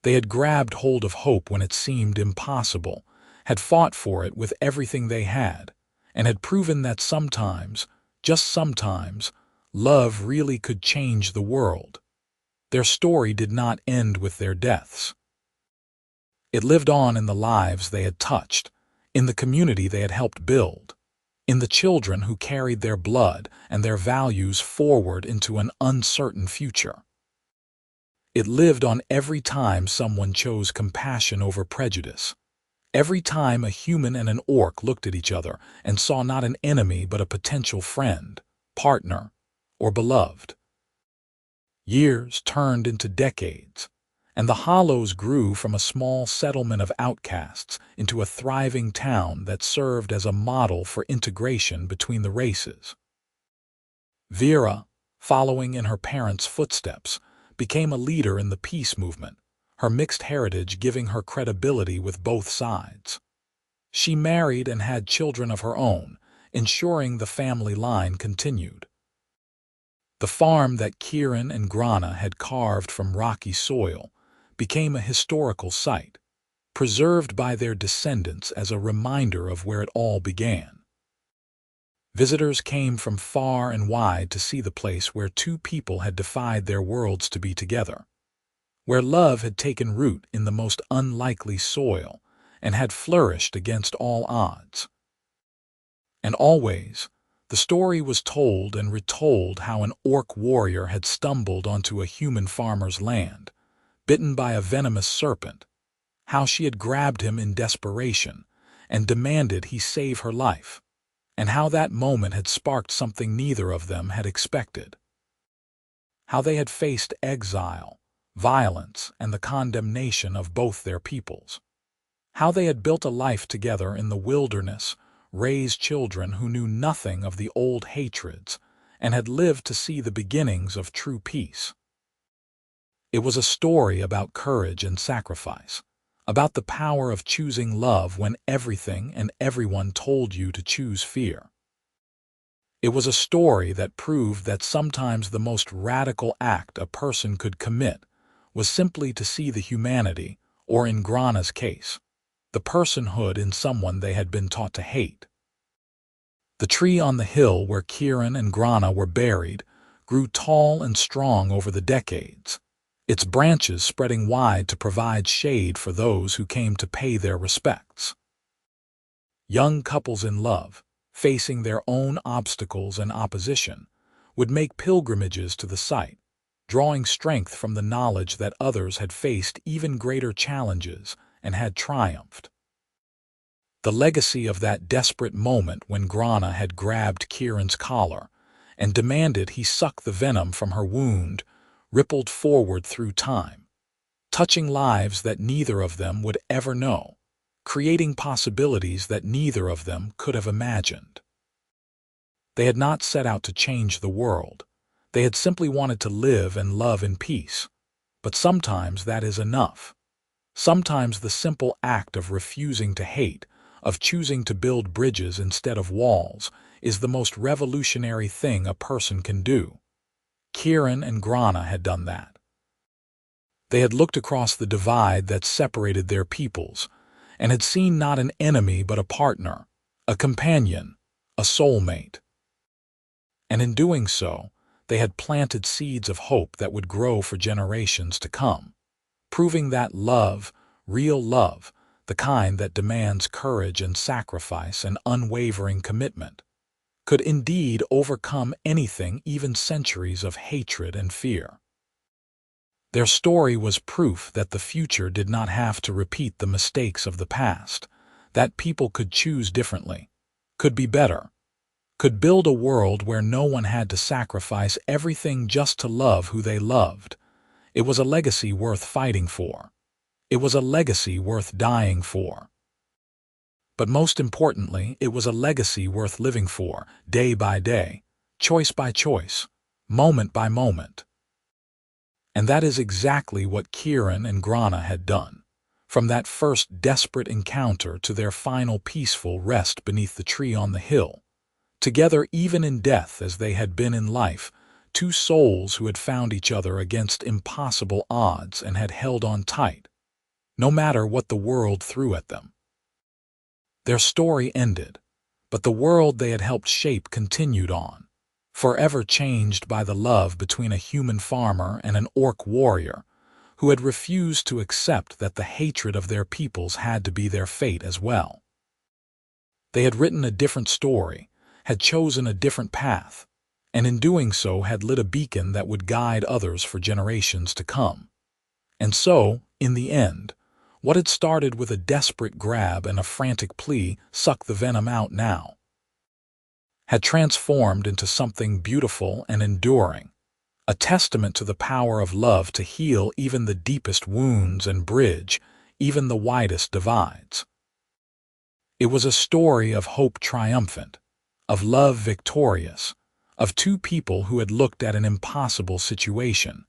They had grabbed hold of hope when it seemed impossible, had fought for it with everything they had, and had proven that sometimes, just sometimes, love really could change the world. Their story did not end with their deaths. It lived on in the lives they had touched, in the community they had helped build, in the children who carried their blood and their values forward into an uncertain future. It lived on every time someone chose compassion over prejudice, every time a human and an orc looked at each other and saw not an enemy but a potential friend, partner, or beloved. Years turned into decades, and the hollows grew from a small settlement of outcasts into a thriving town that served as a model for integration between the races. Vera, following in her parents' footsteps, became a leader in the peace movement, her mixed heritage giving her credibility with both sides. She married and had children of her own, ensuring the family line continued. The farm that Kieran and Grana had carved from rocky soil became a historical site, preserved by their descendants as a reminder of where it all began. Visitors came from far and wide to see the place where two people had defied their worlds to be together, where love had taken root in the most unlikely soil and had flourished against all odds. And always, the story was told and retold how an orc warrior had stumbled onto a human farmer's land, bitten by a venomous serpent, how she had grabbed him in desperation and demanded he save her life, and how that moment had sparked something neither of them had expected. How they had faced exile, violence, and the condemnation of both their peoples. How they had built a life together in the wilderness, raised children who knew nothing of the old hatreds, and had lived to see the beginnings of true peace. It was a story about courage and sacrifice, about the power of choosing love when everything and everyone told you to choose fear. It was a story that proved that sometimes the most radical act a person could commit was simply to see the humanity, or in Grana's case, the personhood in someone they had been taught to hate. The tree on the hill where Kieran and Grana were buried grew tall and strong over the decades, its branches spreading wide to provide shade for those who came to pay their respects. Young couples in love, facing their own obstacles and opposition, would make pilgrimages to the site, drawing strength from the knowledge that others had faced even greater challenges and had triumphed. The legacy of that desperate moment when Grana had grabbed Kieran's collar and demanded he suck the venom from her wound rippled forward through time, touching lives that neither of them would ever know, creating possibilities that neither of them could have imagined. They had not set out to change the world. They had simply wanted to live and love in peace. But sometimes that is enough. Sometimes the simple act of refusing to hate, of choosing to build bridges instead of walls, is the most revolutionary thing a person can do. Kieran and Grana had done that. They had looked across the divide that separated their peoples, and had seen not an enemy but a partner, a companion, a soulmate. And in doing so, they had planted seeds of hope that would grow for generations to come, proving that love, real love, the kind that demands courage and sacrifice and unwavering commitment, could indeed overcome anything, even centuries of hatred and fear. Their story was proof that the future did not have to repeat the mistakes of the past, that people could choose differently, could be better, could build a world where no one had to sacrifice everything just to love who they loved. It was a legacy worth fighting for. It was a legacy worth dying for. But most importantly, it was a legacy worth living for, day by day, choice by choice, moment by moment. And that is exactly what Kieran and Grana had done, from that first desperate encounter to their final peaceful rest beneath the tree on the hill. Together even in death as they had been in life, two souls who had found each other against impossible odds and had held on tight, no matter what the world threw at them. Their story ended, but the world they had helped shape continued on, forever changed by the love between a human farmer and an orc warrior who had refused to accept that the hatred of their peoples had to be their fate as well. They had written a different story, had chosen a different path, and in doing so had lit a beacon that would guide others for generations to come. And so, in the end, what had started with a desperate grab and a frantic plea, "Suck the venom out now," had transformed into something beautiful and enduring, a testament to the power of love to heal even the deepest wounds and bridge even the widest divides. It was a story of hope triumphant, of love victorious, of two people who had looked at an impossible situation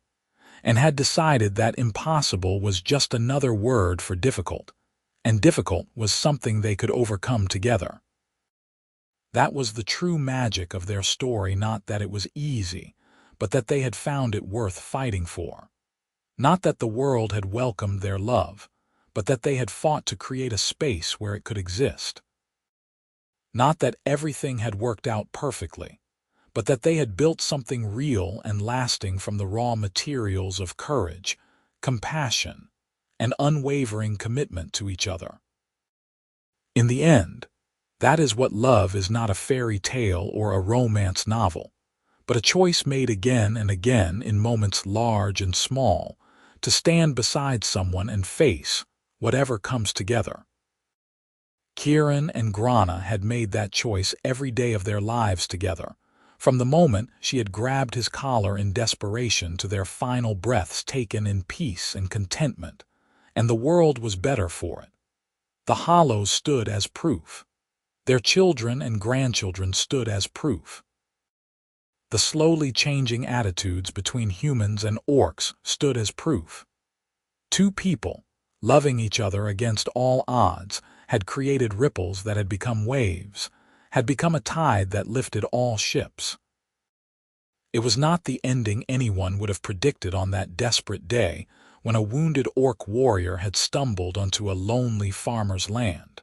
and had decided that impossible was just another word for difficult, and difficult was something they could overcome together. That was the true magic of their story, not that it was easy, but that they had found it worth fighting for. Not that the world had welcomed their love, but that they had fought to create a space where it could exist. Not that everything had worked out perfectly, but that they had built something real and lasting from the raw materials of courage, compassion, and unwavering commitment to each other. In the end, that is what love is: not a fairy tale or a romance novel, but a choice made again and again in moments large and small, to stand beside someone and face whatever comes together. Kieran and Grana had made that choice every day of their lives together, from the moment she had grabbed his collar in desperation to their final breaths taken in peace and contentment, and the world was better for it. The hollows stood as proof. Their children and grandchildren stood as proof. The slowly changing attitudes between humans and orcs stood as proof. Two people, loving each other against all odds, had created ripples that had become waves, had become a tide that lifted all ships. It was not the ending anyone would have predicted on that desperate day when a wounded orc warrior had stumbled onto a lonely farmer's land.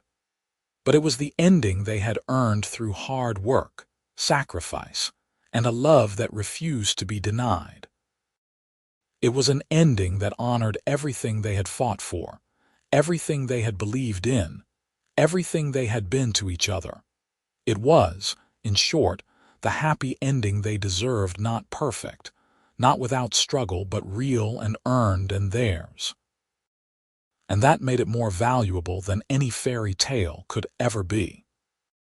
But it was the ending they had earned through hard work, sacrifice, and a love that refused to be denied. It was an ending that honored everything they had fought for, everything they had believed in, everything they had been to each other. It was, in short, the happy ending they deserved, not perfect, not without struggle, but real and earned and theirs. And that made it more valuable than any fairy tale could ever be.